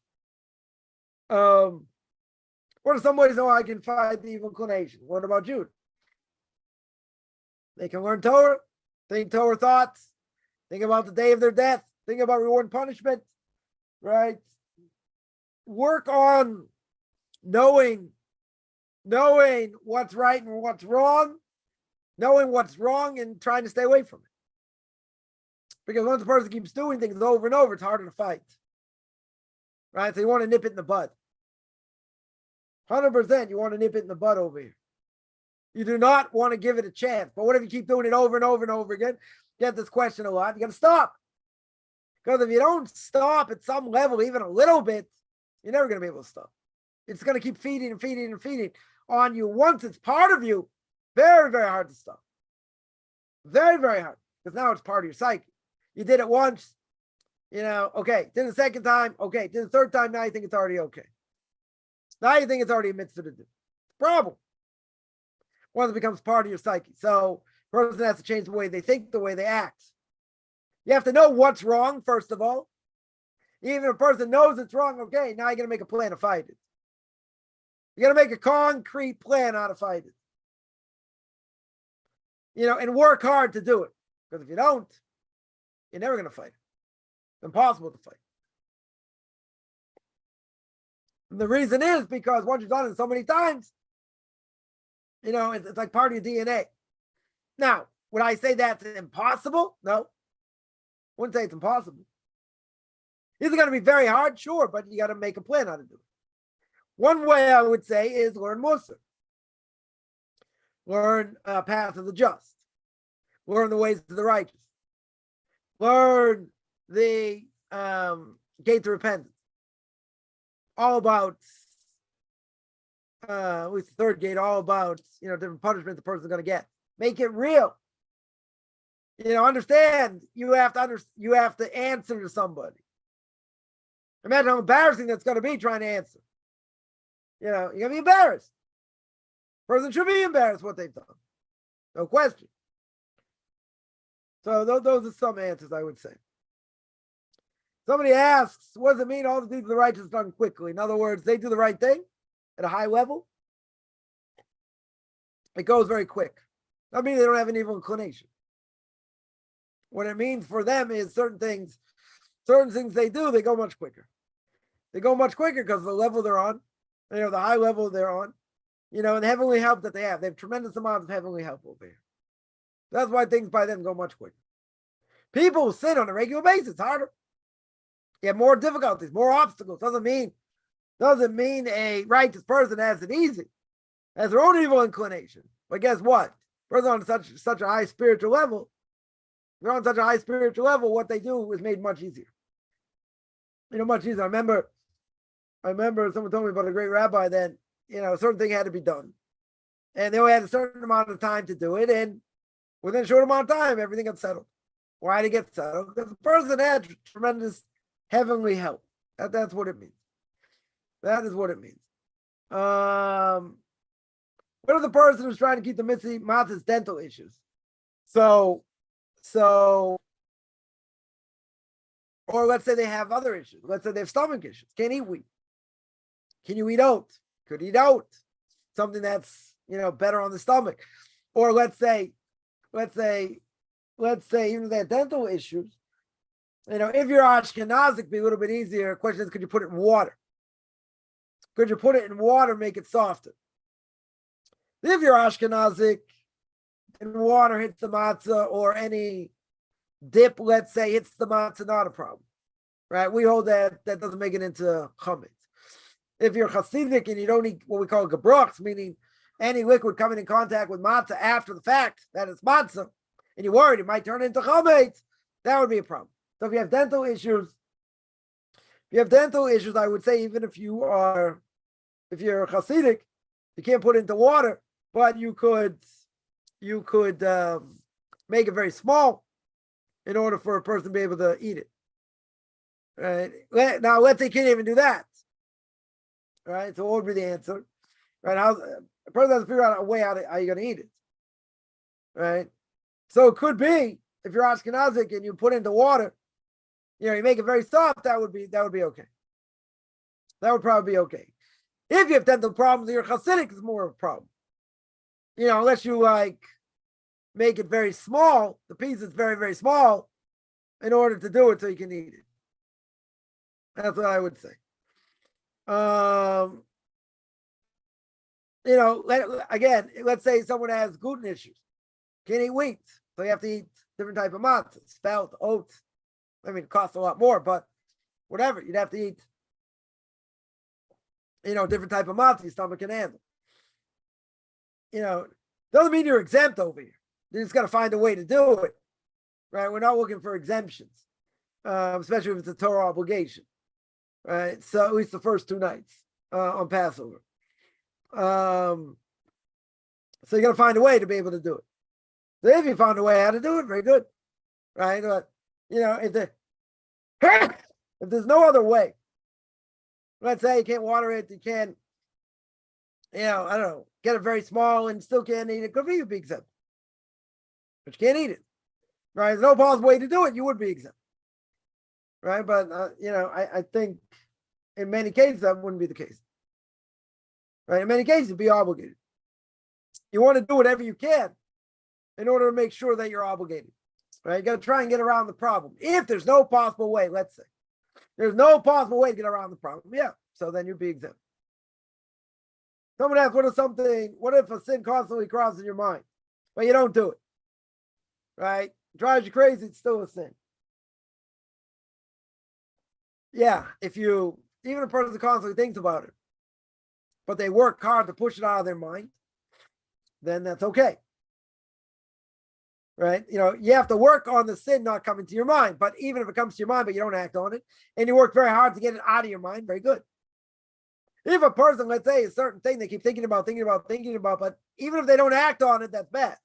A: What are some ways I can fight the evil inclination? What about Jude? They can learn Torah, think Torah thoughts, think about the day of their death, think about reward and punishment, right? Work on knowing what's right and what's wrong, knowing what's wrong and trying to stay away from it. Because once a person keeps doing things over and over, it's harder to fight. Right? So you want to nip it in the bud. 100% you want to nip it in the bud over here. You do not want to give it a chance. But what if you keep doing it over and over and over again? You get this question a lot. You got to stop. Because if you don't stop at some level, even a little bit, you're never going to be able to stop. It's going to keep feeding and feeding and feeding on you. Once it's part of you, very, very hard to stop. Very, very hard. Because now it's part of your psyche. You did it once, okay. Did it the second time, okay. Did it the third time, now you think it's already okay. Now you think it's already a mitzvah to do. Problem. Once it becomes part of your psyche. So a person has to change the way they think, the way they act. You have to know what's wrong, first of all. Even if a person knows it's wrong, okay, now you're going to make a plan to fight it. You're going to make a concrete plan how to fight it. And work hard to do it. Because if you don't, you're never going to fight it. It's impossible to fight. And the reason is because once you've done it so many times, it's like part of your DNA. Now, would I say that's impossible? No. Wouldn't say it's impossible. Is it going to be very hard? Sure, but you got to make a plan how to do it. One way I would say is learn Mussar. Learn path of the just. Learn the ways of the righteous. Learn the gate to repentance. All about, at least the third gate, all about, different punishment the person's going to get. Make it real. Understand you have to answer to somebody. Imagine how embarrassing that's going to be trying to answer. You're going to be embarrassed. Person should be embarrassed what they've done. No question. So those are some answers I would say. Somebody asks, what does it mean all the deeds of the righteous done quickly? In other words, they do the right thing at a high level. It goes very quick. That means they don't have an evil inclination. What it means for them is certain certain things they do, they go much quicker. They go much quicker because of the level they're on, the high level they're on, and the heavenly help that they have. They have tremendous amounts of heavenly help over here. That's why things by them go much quicker. People who sin on a regular basis, it's harder. You have more difficulties, more obstacles. Doesn't mean a righteous person has it easy, has their own evil inclination. But guess what? Person on such a high spiritual level, they're on such a high spiritual level, what they do is made much easier. Much easier. I remember someone told me about a great rabbi that, a certain thing had to be done. And they only had a certain amount of time to do it. And within a short amount of time, everything got settled. Why did it get settled? Because the person had tremendous heavenly help. That's what it means. That is what it means. What if the person who's trying to keep the matzah's dental issues? So, or let's say they have other issues. Let's say they have stomach issues. Can't eat wheat. Can you eat oats? Could eat oats. Something that's, better on the stomach. Or let's say even if they have dental issues, if you're Ashkenazic, it'd be a little bit easier. The question is, could you put it in water? Could you put it in water, make it softer? If you're Ashkenazic and water hits the matzah or any dip, let's say, hits the matzah, not a problem, right? We hold that doesn't make it into chametz. If you're Hasidic and you don't eat what we call gebrochs, meaning any liquid coming in contact with matzah after the fact that it's matzah, and you're worried it might turn into chametz, that would be a problem. So if you have dental issues, I would say even if you're Hasidic, you can't put it into water, but you could make it very small in order for a person to be able to eat it. Right? Now, let's say you can't even do that. Right? So what would be the answer? Right? A person has to figure out a way how you're going to eat it. Right? So it could be, if you're Ashkenazic and you put it into water, you make it very soft, that would be okay. That would probably be okay. If you have dental problems, you're Hasidic, is more of a problem. Unless you make it very small, the piece is very, very small in order to do it so you can eat it. That's what I would say. Let's say someone has gluten issues. Can't eat wheat. So you have to eat different type of matzah, spelt, oats. I mean, it costs a lot more, but whatever. You'd have to eat, different type of matzah your stomach can handle. Doesn't mean you're exempt over here. You just got to find a way to do it, right? We're not looking for exemptions, especially if it's a Torah obligation, right? So at least the first 2 nights on Passover. So you got to find a way to be able to do it. So if you found a way how to do it, very good, right? But if there's no other way, let's say you can't water it, you can't, I don't know, get it very small and still can't eat it, could be you'd be exempt. But you can't eat it, right? There's no possible way to do it, you would be exempt, right? But, I think in many cases that wouldn't be the case, right? In many cases, you'd be obligated. You want to do whatever you can in order to make sure that you're obligated, right? You got to try and get around the problem. If there's no possible way, let's say, there's no possible way to get around the problem, yeah, so then you'd be exempt. Someone asks, what if a sin constantly crosses your mind, but you don't do it, right? It drives you crazy, it's still a sin. Yeah, even a person constantly thinks about it, but they work hard to push it out of their mind, then that's okay. Right? You have to work on the sin not coming to your mind, but even if it comes to your mind, but you don't act on it, and you work very hard to get it out of your mind, very good. If a person, let's say, a certain thing they keep thinking about, but even if they don't act on it, that's bad.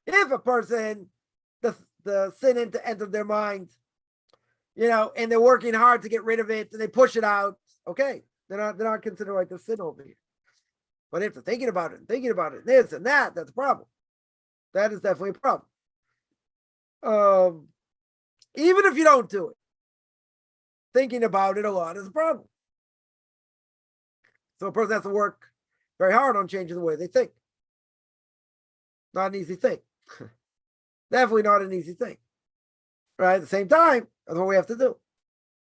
A: If a person, the sin entered their mind, and they're working hard to get rid of it, and they push it out, okay, they're not considered like the sin over here. But if they're thinking about it, this and that, that's a problem. That is definitely a problem. Even if you don't do it, thinking about it a lot is a problem. So a person has to work very hard on changing the way they think. Not an easy thing. Definitely not an easy thing. Right? At the same time, That's what we have to do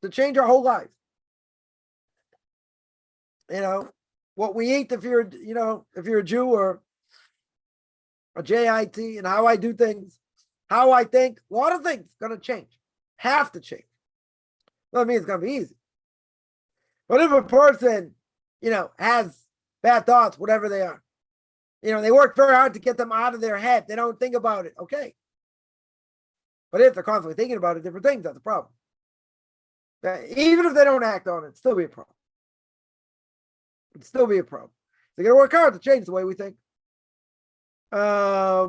A: to change our whole lives. What we eat, if you're a Jew or a JIT, and how I do things, how I think, a lot of things going to change, have to change. Doesn't mean it's going to be easy. But if a person, has bad thoughts, whatever they are, they work very hard to get them out of their head. They don't think about it. Okay. But if they're constantly thinking about it, different things, that's a problem. Even if they don't act on it, it'd still be a problem. It'd still be a problem. They're going to work hard to change the way we think. I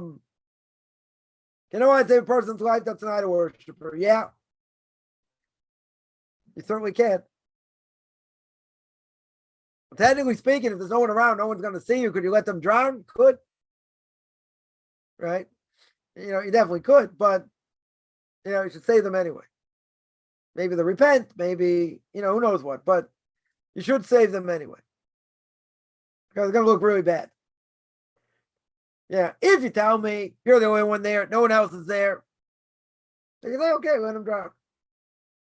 A: say a person's life that's an idol worshiper? Yeah. You certainly can. Technically speaking, if there's no one around, no one's going to see you. Could you let them drown? Could. Right? You definitely could, but, you should save them anyway. Maybe they'll repent, maybe, who knows what, but you should save them anyway. Because it's going to look really bad. Yeah, if you tell me you're the only one there, no one else is there, you can say, okay, let them drown.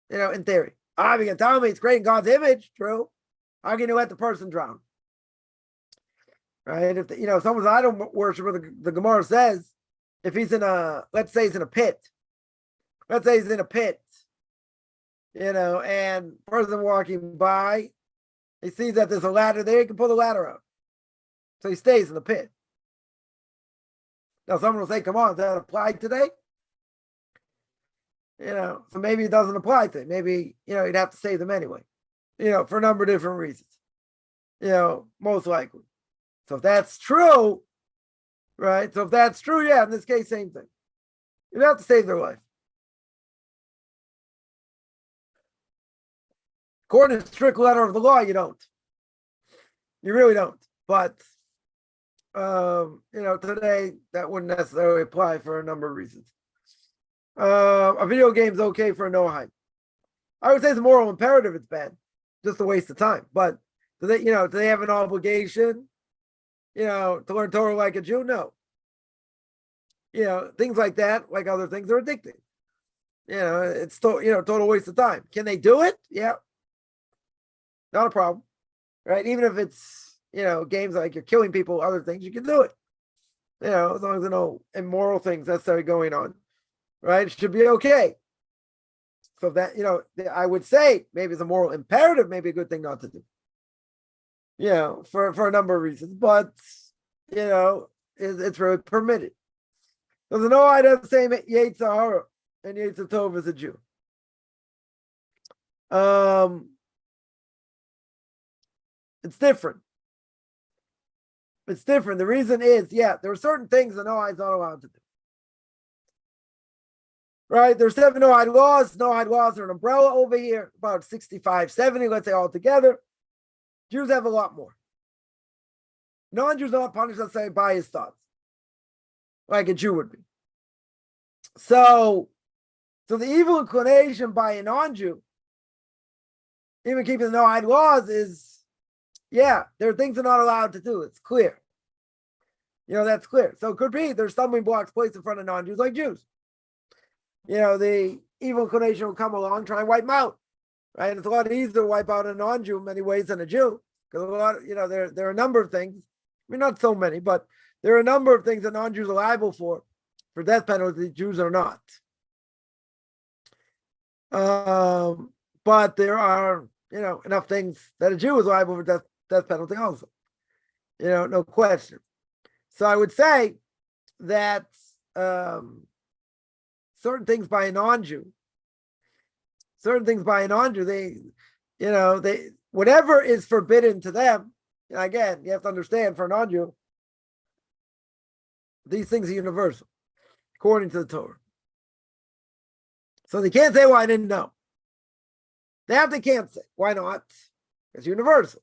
A: In theory. You can tell me it's great in God's image, true. How can you let the person drown? Right? If someone's an idol worshiper, the Gemara says, if he's let's say he's in a pit. Let's say he's in a pit, and person walking by, he sees that there's a ladder there, he can pull the ladder out. So he stays in the pit. Now someone will say, come on, does that apply today? So maybe it doesn't apply to it. Maybe, you'd have to save them anyway. For a number of different reasons. Most likely. So if that's true, right? So if that's true, yeah, in this case, same thing. You'd have to save their life. According to the strict letter of the law, you don't. You really don't. But, today that wouldn't necessarily apply for a number of reasons. A video game's okay for a Noahide. I would say it's a moral imperative, it's bad. Just a waste of time. But do they have an obligation, to learn Torah like a Jew? No. Things like that, like other things, are addicting. It's total waste of time. Can they do it? Yeah. Not a problem. Right? Even if it's, games like you're killing people, other things, you can do it. As long as there are no immoral things necessarily going on. Right? It should be okay. So that, I would say maybe it's a moral imperative, maybe a good thing not to do. For a number of reasons. But, it's really permitted. So the Noahide does the same Yetzer Hara and Yetzer Tov as a Jew. It's different. It's different. The reason is, there are certain things the Noahide is not allowed to do. Right? There's 7 Noahide laws. Noahide laws are an umbrella over here, about 65, 70, let's say altogether. Jews have a lot more. Non-Jews are not punished, let's say, by his thoughts, like a Jew would be. So the evil inclination by a non-Jew, even keeping the Noahide laws, is, there are things they're not allowed to do. It's clear. That's clear. So it could be there's stumbling blocks placed in front of non-Jews like Jews. The evil inclination will come along, try and wipe them out. Right? And it's a lot easier to wipe out a non-Jew in many ways than a Jew. Because a lot, there are a number of things. I mean, not so many, but there are a number of things that non-Jews are liable for death penalty. Jews are not. But there are, enough things that a Jew is liable for death penalty also. No question. So I would say that certain things by a non-Jew, they whatever is forbidden to them, again, you have to understand, for a non-Jew, these things are universal, according to the Torah. So they can't say, well, I didn't know. They can't say. Why not? It's universal.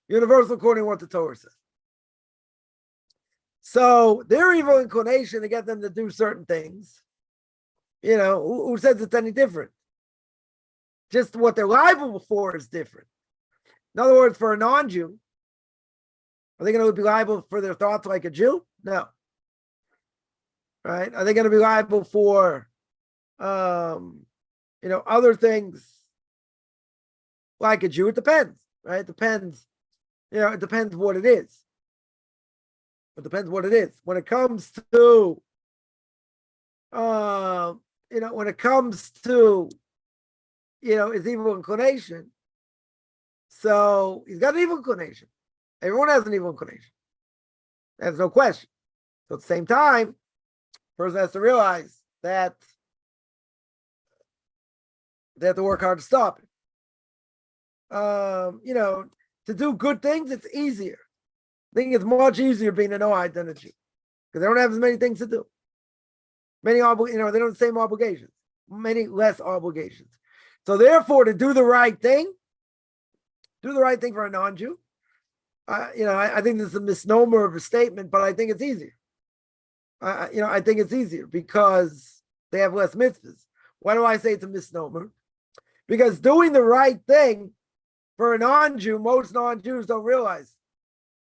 A: Universal according to what the Torah says. So their evil inclination to get them to do certain things, who says it's any different? Just what they're liable for is different. In other words, for a non-Jew, are they going to be liable for their thoughts like a Jew? No. Right? Are they going to be liable for other things like a Jew, it depends, right? It depends, it depends what it is. It depends what it is. When it comes to, when it comes to, his evil inclination, so he's got an evil inclination. Everyone has an evil inclination. There's no question. So at the same time, person has to realize that they have to work hard to stop it. To do good things, it's easier. I think it's much easier being a no-hide than a Jew because they don't have as many things to do. They don't have the same obligations, many less obligations. So therefore, to do the right thing for a non-Jew, I think this is a misnomer of a statement, but I think it's easier. I think it's easier because they have less mitzvahs. Why do I say it's a misnomer? Because doing the right thing for a non-Jew, most non-Jews don't realize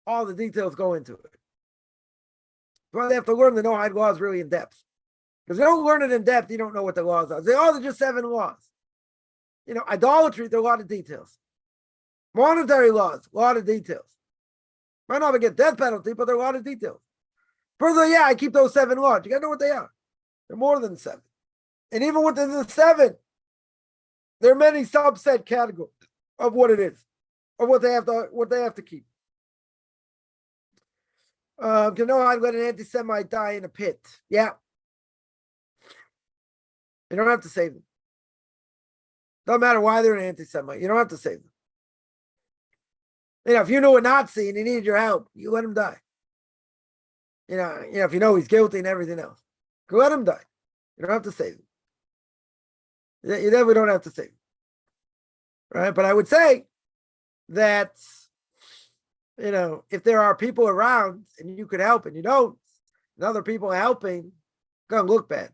A: all the details go into it. But they have to learn the no-hide laws really in depth. Because if you don't learn it in depth, you don't know what the laws are. They're just 7 laws. Idolatry, there are a lot of details. Monetary laws, a lot of details. Might not get death penalty, but there are a lot of details. Further, I keep those 7 laws. You got to know what they are. They're more than 7. And even within the 7, there are many subset categories of what it is, of what they have to keep. I'd let an anti-Semite die in a pit. Yeah. You don't have to save them. Doesn't matter why they're an anti-Semite. You don't have to save them. If you knew a Nazi and he needed your help, you let him die. If you know he's guilty and everything else, you let him die. You don't have to save him. You definitely don't have to save him. Right? But I would say that, if there are people around and you could help and you don't, and other people are helping, it's going to look bad.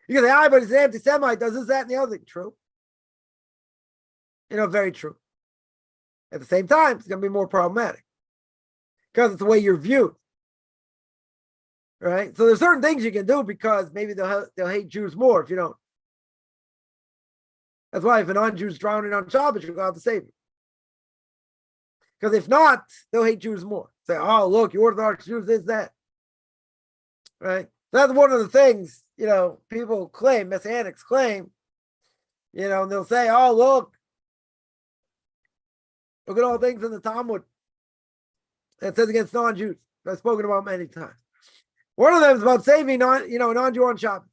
A: You can say, but he's an anti-Semite, does this, that, and the other thing. True. Very true. At the same time, it's going to be more problematic because it's the way you're viewed. Right? So there's certain things you can do because maybe they'll hate Jews more if you don't. That's why if a non-Jew's drowning on Shabbos, you're going to save him. Because if not, they'll hate Jews more. Say, oh, look, you Orthodox Jews, this, that. Right? That's one of the things, people claim, Messianics claim, and they'll say, oh, look at all things in the Talmud that says against non-Jews. I've spoken about many times. One of them is about saving non-Jew on Shabbos.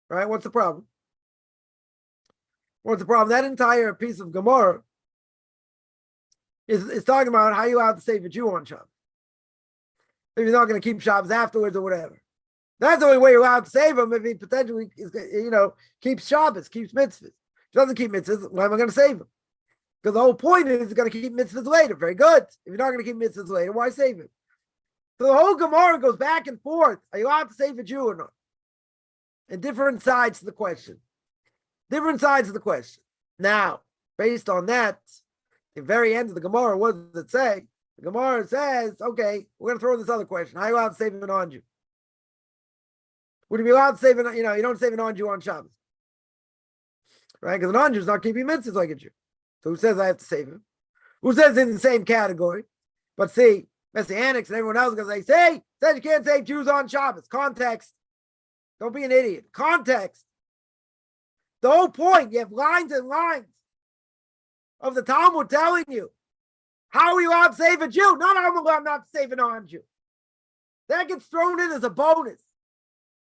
A: Right? What's the problem? That entire piece of Gemara is talking about how you're allowed to save a Jew on Shabbos. If you're not going to keep Shabbos afterwards or whatever. That's the only way you're allowed to save him if he potentially keeps Shabbos, keeps mitzvahs. If he doesn't keep mitzvahs, why am I going to save him? Because the whole point is he's going to keep mitzvahs later. Very good. If you're not going to keep mitzvahs later, why save him? So the whole Gemara goes back and forth. Are you allowed to save a Jew or not? And different sides to the question. Now, based on that, the very end of the Gemara, what does it say? The Gemara says, okay, we're going to throw this other question. How are you allowed to save a non-Jew? Would you be allowed to save you don't save a non-Jew on Shabbos. Right? Because a non-Jew is not keeping mitzvahs like a Jew. So who says I have to save him? Who says it's in the same category? But see, Messianics and everyone else is going to say, says you can't save Jews on Shabbos. Context. Don't be an idiot. Context. The whole point, you have lines and lines of the Talmud telling you, how are you allowed to save a Jew? Not I'm allowed not to save a non-Jew. That gets thrown in as a bonus,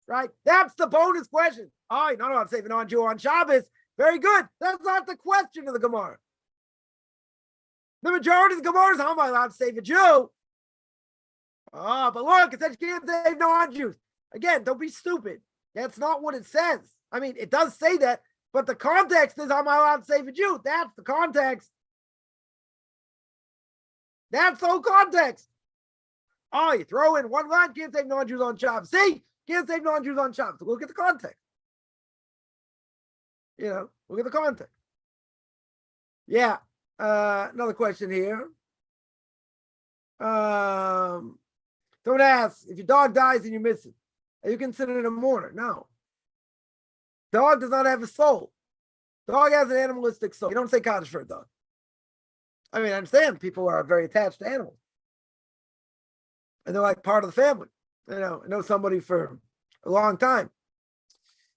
A: right? That's the bonus question. Oh, you're not allowed to save a non-Jew on Shabbos. Very good. That's not the question of the Gemara. The majority of the Gemara is, how am I allowed to save a Jew? Oh, but look, it says you can't save non-Jews. Again, don't be stupid. That's not what it says. I mean, it does say that, but the context is, am I allowed to save a Jew? That's the context. That's the whole context. Oh, you throw in one line, can't save non-Jews on Shabbos. See, can't save non-Jews on Shabbos. Look at the context. Look at the context. Yeah. Another question here. Someone asks, if your dog dies and you miss it, are you considered a mourner? No. Dog does not have a soul. Dog has an animalistic soul. You don't say Kaddish for a dog. I mean, I understand people are very attached to animals. And they're like part of the family. I know somebody for a long time.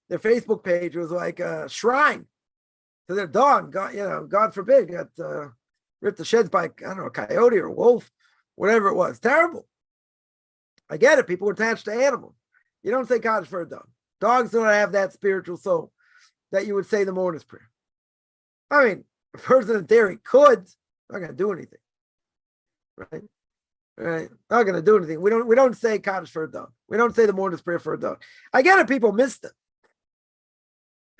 A: Their Facebook page was like a shrine to their dog. God forbid, got ripped to shreds by, I don't know, a coyote or a wolf, whatever it was. Terrible. I get it. People are attached to animals. You don't say Kaddish for a dog. Dogs don't have that spiritual soul that you would say the mourner's prayer. I mean, a person in theory could, not going to do anything. Right? Not going to do anything. We don't say Kaddish for a dog. We don't say the mourner's prayer for a dog. I get it. People missed it.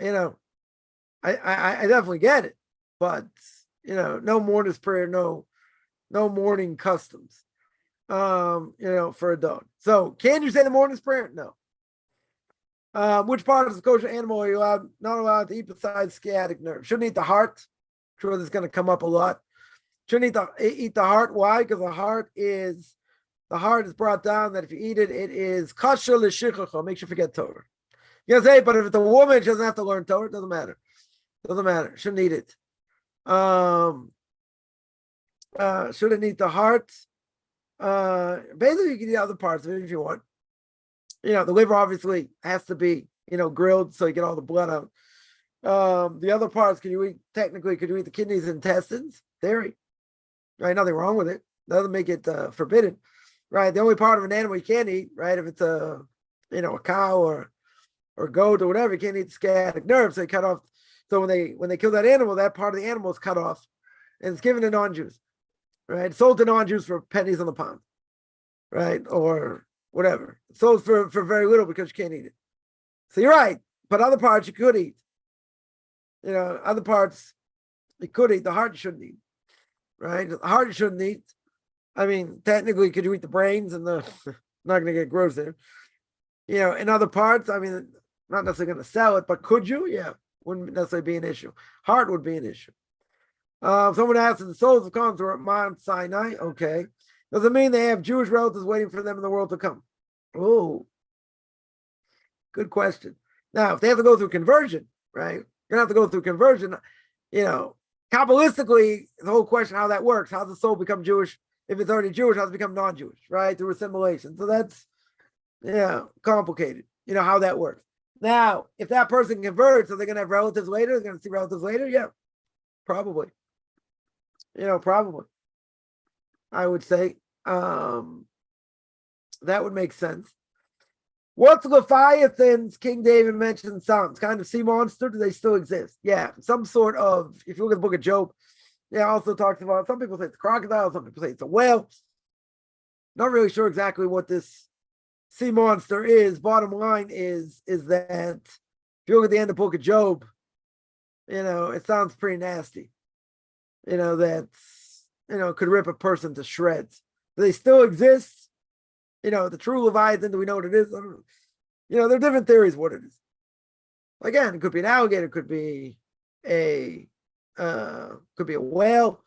A: I definitely get it. But, no mourner's prayer, no mourning customs, for a dog. So can you say the mourner's prayer? No. Which part of the kosher animal are you not allowed to eat besides sciatic nerve? Shouldn't eat the heart. I'm sure this is going to come up a lot. Shouldn't eat the heart. Why? Because the heart is brought down that if you eat it, it is kasher l'shichacha, makes you forget Torah. You say, but if it's a woman, she doesn't have to learn Torah. It doesn't matter. Shouldn't eat it. Shouldn't eat the heart. Basically, you can eat other parts of it if you want. The liver obviously has to be, grilled so you get all the blood out. The other parts, could you eat the kidneys and intestines? Theory. Right? Nothing wrong with it. Doesn't make it forbidden. Right? The only part of an animal you can't eat, right? If it's a cow or goat or whatever, you can't eat the sciatic nerve. So they cut off. So when they kill that animal, that part of the animal is cut off and it's given to non-Jews. Right? Sold to non-Jews for pennies on the pound. Right? Or whatever. It's sold for very little because you can't eat it. So you're right. But other parts you could eat. Other parts you could eat. The heart you shouldn't eat. Right? The heart you shouldn't eat. I mean, technically, could you eat the brains and the not going to get gross there. In other parts, I mean, not necessarily going to sell it, but could you? Yeah. Wouldn't necessarily be an issue. Heart would be an issue. Someone asked if the souls of Cons were at Mount Sinai. Okay. Does it mean they have Jewish relatives waiting for them in the world to come? Oh, good question. Now, if they have to go through conversion, right? You're going to have to go through conversion. Kabbalistically, the whole question how that works. How does the soul become Jewish? If it's already Jewish, how does it become non-Jewish, right? Through assimilation. So that's, complicated, how that works. Now, if that person converts, are they going to have relatives later? They're going to see relatives later? Yeah, probably. Probably. I would say that would make sense. What's Leviathans King David mentioned in Psalms? Kind of sea monster? Do they still exist? Yeah, some sort of, if you look at the book of Job, also talks about, some people say it's a crocodile, some people say it's a whale. Not really sure exactly what this sea monster is. Bottom line is that if you look at the end of the book of Job, it sounds pretty nasty. That's, could rip a person to shreds. Do they still exist? The true Leviathan, do we know what it is? I don't know. There are different theories what it is. Again, it could be an alligator, it could be a whale,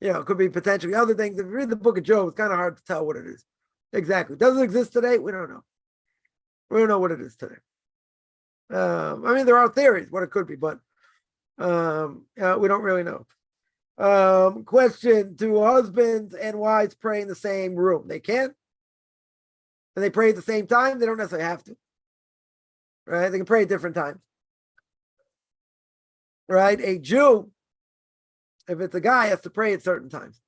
A: it could be potentially other things. If you read the book of Job, it's kind of hard to tell what it is. Exactly. Does it exist today? We don't know. We don't know what it is today. I mean, there are theories what it could be, but we don't really know. Question: do husbands and wives pray in the same room? They can. And they pray at the same time? They don't necessarily have to. Right? They can pray at different times. Right? A Jew, if it's a guy, has to pray at certain times.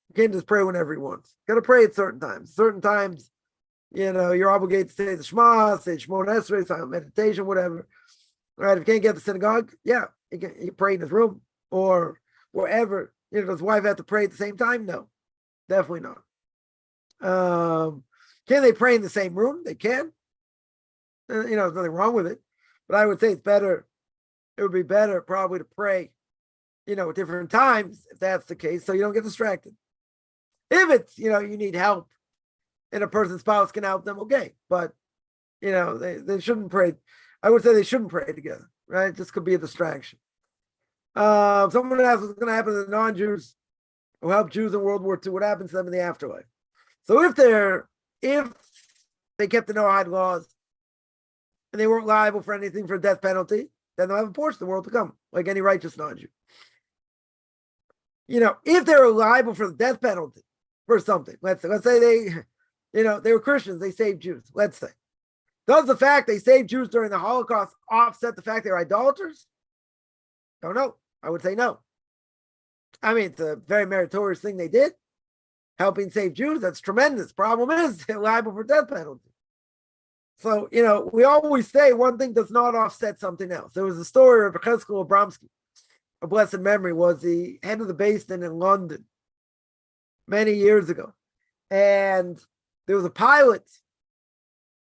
A: You can't just pray whenever he wants. Got to pray at certain times. Certain times, you're obligated to say the Shema, say Shemona Esrei, silent meditation, whatever. Right? If you can't get to the synagogue, you can pray in his room or wherever. Does his wife have to pray at the same time? No, definitely not. Can they pray in the same room? They can. There's nothing wrong with it. But I would say it's better. It would be better probably to pray, at different times, if that's the case, so you don't get distracted. If it's, you need help and a person's spouse can help them, okay. But, they shouldn't pray. I would say they shouldn't pray together, right? This could be a distraction. Someone asked what's going to happen to the non-Jews who helped Jews in World War II. What happens to them in the afterlife? So if they kept the Noahide laws and they weren't liable for anything for death penalty, then they'll have a portion of the world to come, like any righteous non-Jew. If they're liable for the death penalty for something, let's say they were Christians, they saved Jews, let's say. Does the fact they saved Jews during the Holocaust offset the fact they're idolaters? Don't know. I would say no. I mean, it's a very meritorious thing they did, helping save Jews. That's tremendous. Problem is, they're liable for death penalty. So, we always say one thing does not offset something else. There was a story of Cheskel Abramsky, a blessed memory, was the head of the Beis Din in London many years ago. And there was a pilot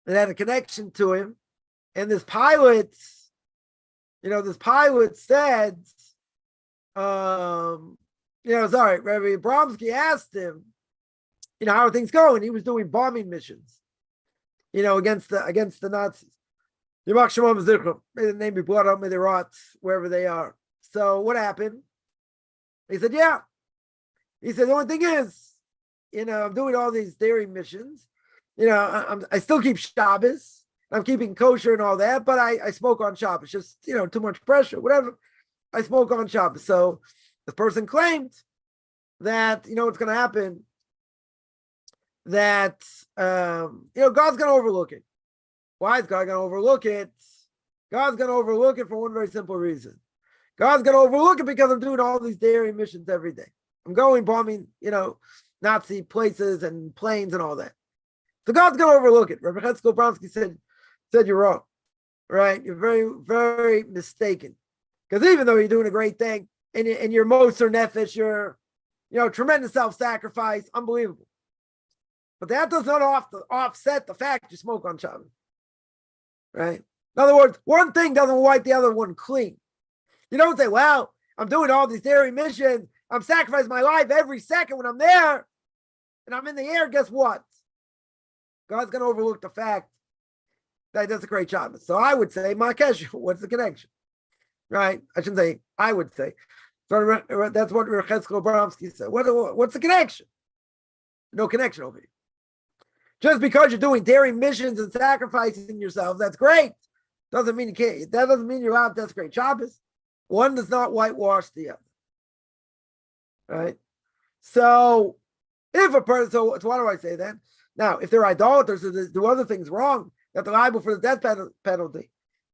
A: that had a connection to him. And this pilot said, Rabbi Abramsky asked him, how are things going? He was doing bombing missions, against the Nazis. Yimach Shemam Zichron, may the name be blotted out, may they rot wherever they are. So what happened? He said, yeah. He said, the only thing is, I'm doing all these dairy missions. I still keep Shabbos. I'm keeping kosher and all that, but I smoke on Shabbos. Just, too much pressure, whatever. I smoke on Shabbos. So this person claimed that, what's going to happen, that, God's going to overlook it. Why is God going to overlook it? God's going to overlook it for one very simple reason. God's going to overlook it because I'm doing all these dairy missions every day. I'm going bombing, Nazi places and planes and all that. So God's going to overlook it. Rabbi Cheskel Bronsky said you're wrong, right? You're very, very mistaken. Because even though you're doing a great thing and you're Moser Nefesh, you're, tremendous self-sacrifice, unbelievable. But that does not offset the fact you smoke on Shabbos, right? In other words, one thing doesn't wipe the other one clean. You don't say, well, I'm doing all these dairy missions. I'm sacrificing my life every second when I'm there and I'm in the air. Guess what? God's going to overlook the fact that that's a great job. So I would say, Makesh, what's the connection? Right? I shouldn't say, I would say. So that's what Cheskel Abramsky said. What's the connection? No connection over here. Just because you're doing dairy missions and sacrificing yourself, that's great. Doesn't mean you can't. That doesn't mean you're out. That's great. Shabbos. One does not whitewash the other. Right? So if a person, so why do I say that? Now, if they're idolaters or they do other things wrong, that they're liable for the death penalty,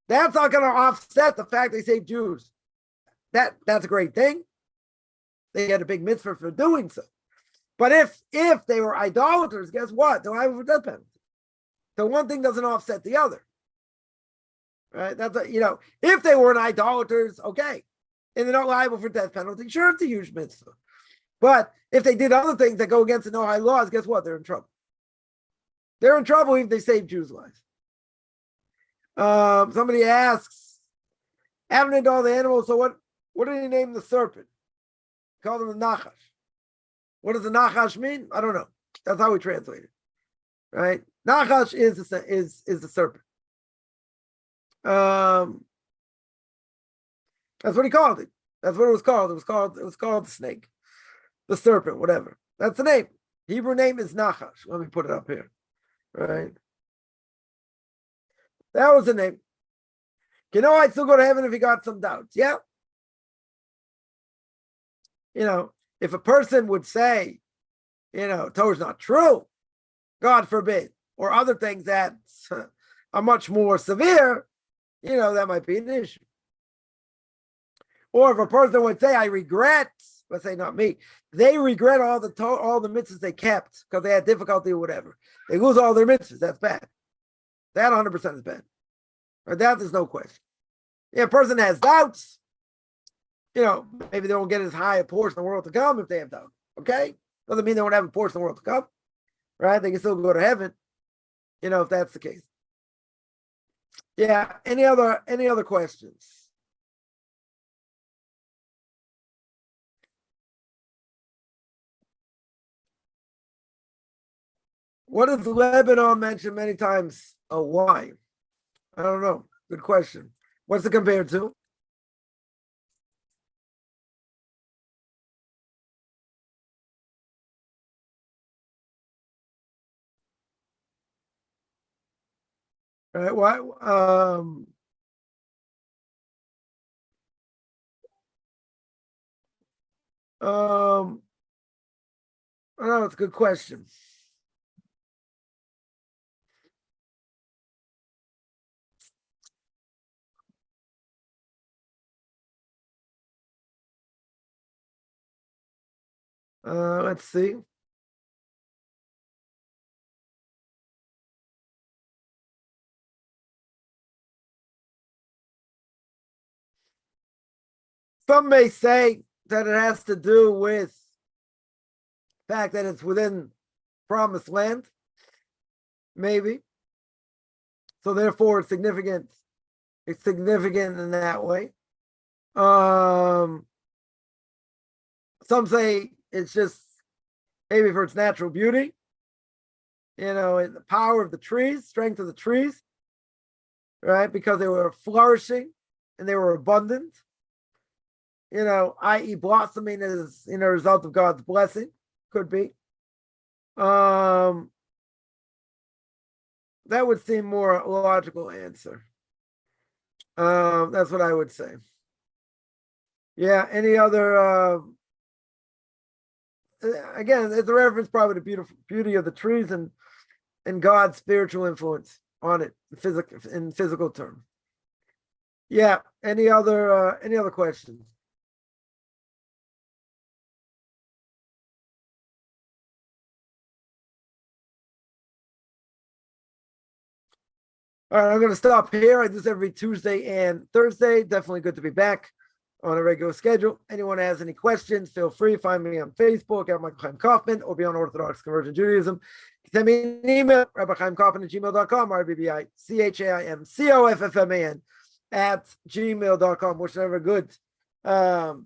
A: that's not going to offset the fact they saved Jews. That's a great thing. They had a big mitzvah for doing so. But if they were idolaters, guess what? They're liable for death penalty. So one thing doesn't offset the other. Right? That's if they weren't idolaters, okay, and they're not liable for death penalty, sure, it's a huge mitzvah. But if they did other things that go against the Noahide laws, guess what? They're in trouble. They're in trouble if they save Jews' lives. Somebody asks, haven't named all the animals, so what did he name the serpent? He called him the Nachash. What does the Nachash mean? I don't know. That's how we translate it. Right? Nachash is the serpent. That's what he called it. That's what it was called. It was called the snake, the serpent, whatever. That's the name. Hebrew name is Nachash. Let me put it up here. Right. That was the name. I'd still go to heaven if he got some doubts. Yeah. If a person would say, Torah's not true, God forbid, or other things that are much more severe, that might be an issue. Or if a person would say, I regret, let's say not me, they regret all the mitzvahs they kept because they had difficulty or whatever. They lose all their mitzvahs. That's bad. That 100% is bad. Or that there's no question. If a person has doubts, maybe they won't get as high a portion of the world to come if they have doubts. Okay? Doesn't mean they won't have a portion of the world to come. Right? They can still go to heaven, if that's the case. Yeah. Any other questions? What is Lebanon mentioned many times? Oh, why? I don't know. Good question. What's it compared to? Right? Why? I don't know, it's a good question. Let's see. Some may say that it has to do with the fact that it's within promised land, maybe. So therefore it's significant. It's significant in that way. Some say it's just maybe for its natural beauty, and the power of the trees, strength of the trees, right? Because they were flourishing and they were abundant, i.e., blossoming as a result of God's blessing, could be. That would seem more logical answer. That's what I would say. Yeah. Any other? Again, it's a reference probably to beautiful beauty of the trees and God's spiritual influence on it in physical terms. Yeah. Any other questions? All right, I'm going to stop here. I do this every Tuesday and Thursday. Definitely good to be back on a regular schedule. Anyone has any questions, feel free. Find me on Facebook at Michael Chaim Kaufman or be on Orthodox Conversion Judaism. Send me an email, rabbichaimkaufman@gmail.com, RBBICHAIMCOFFMAN @gmail.com. Wish you have a good beginning.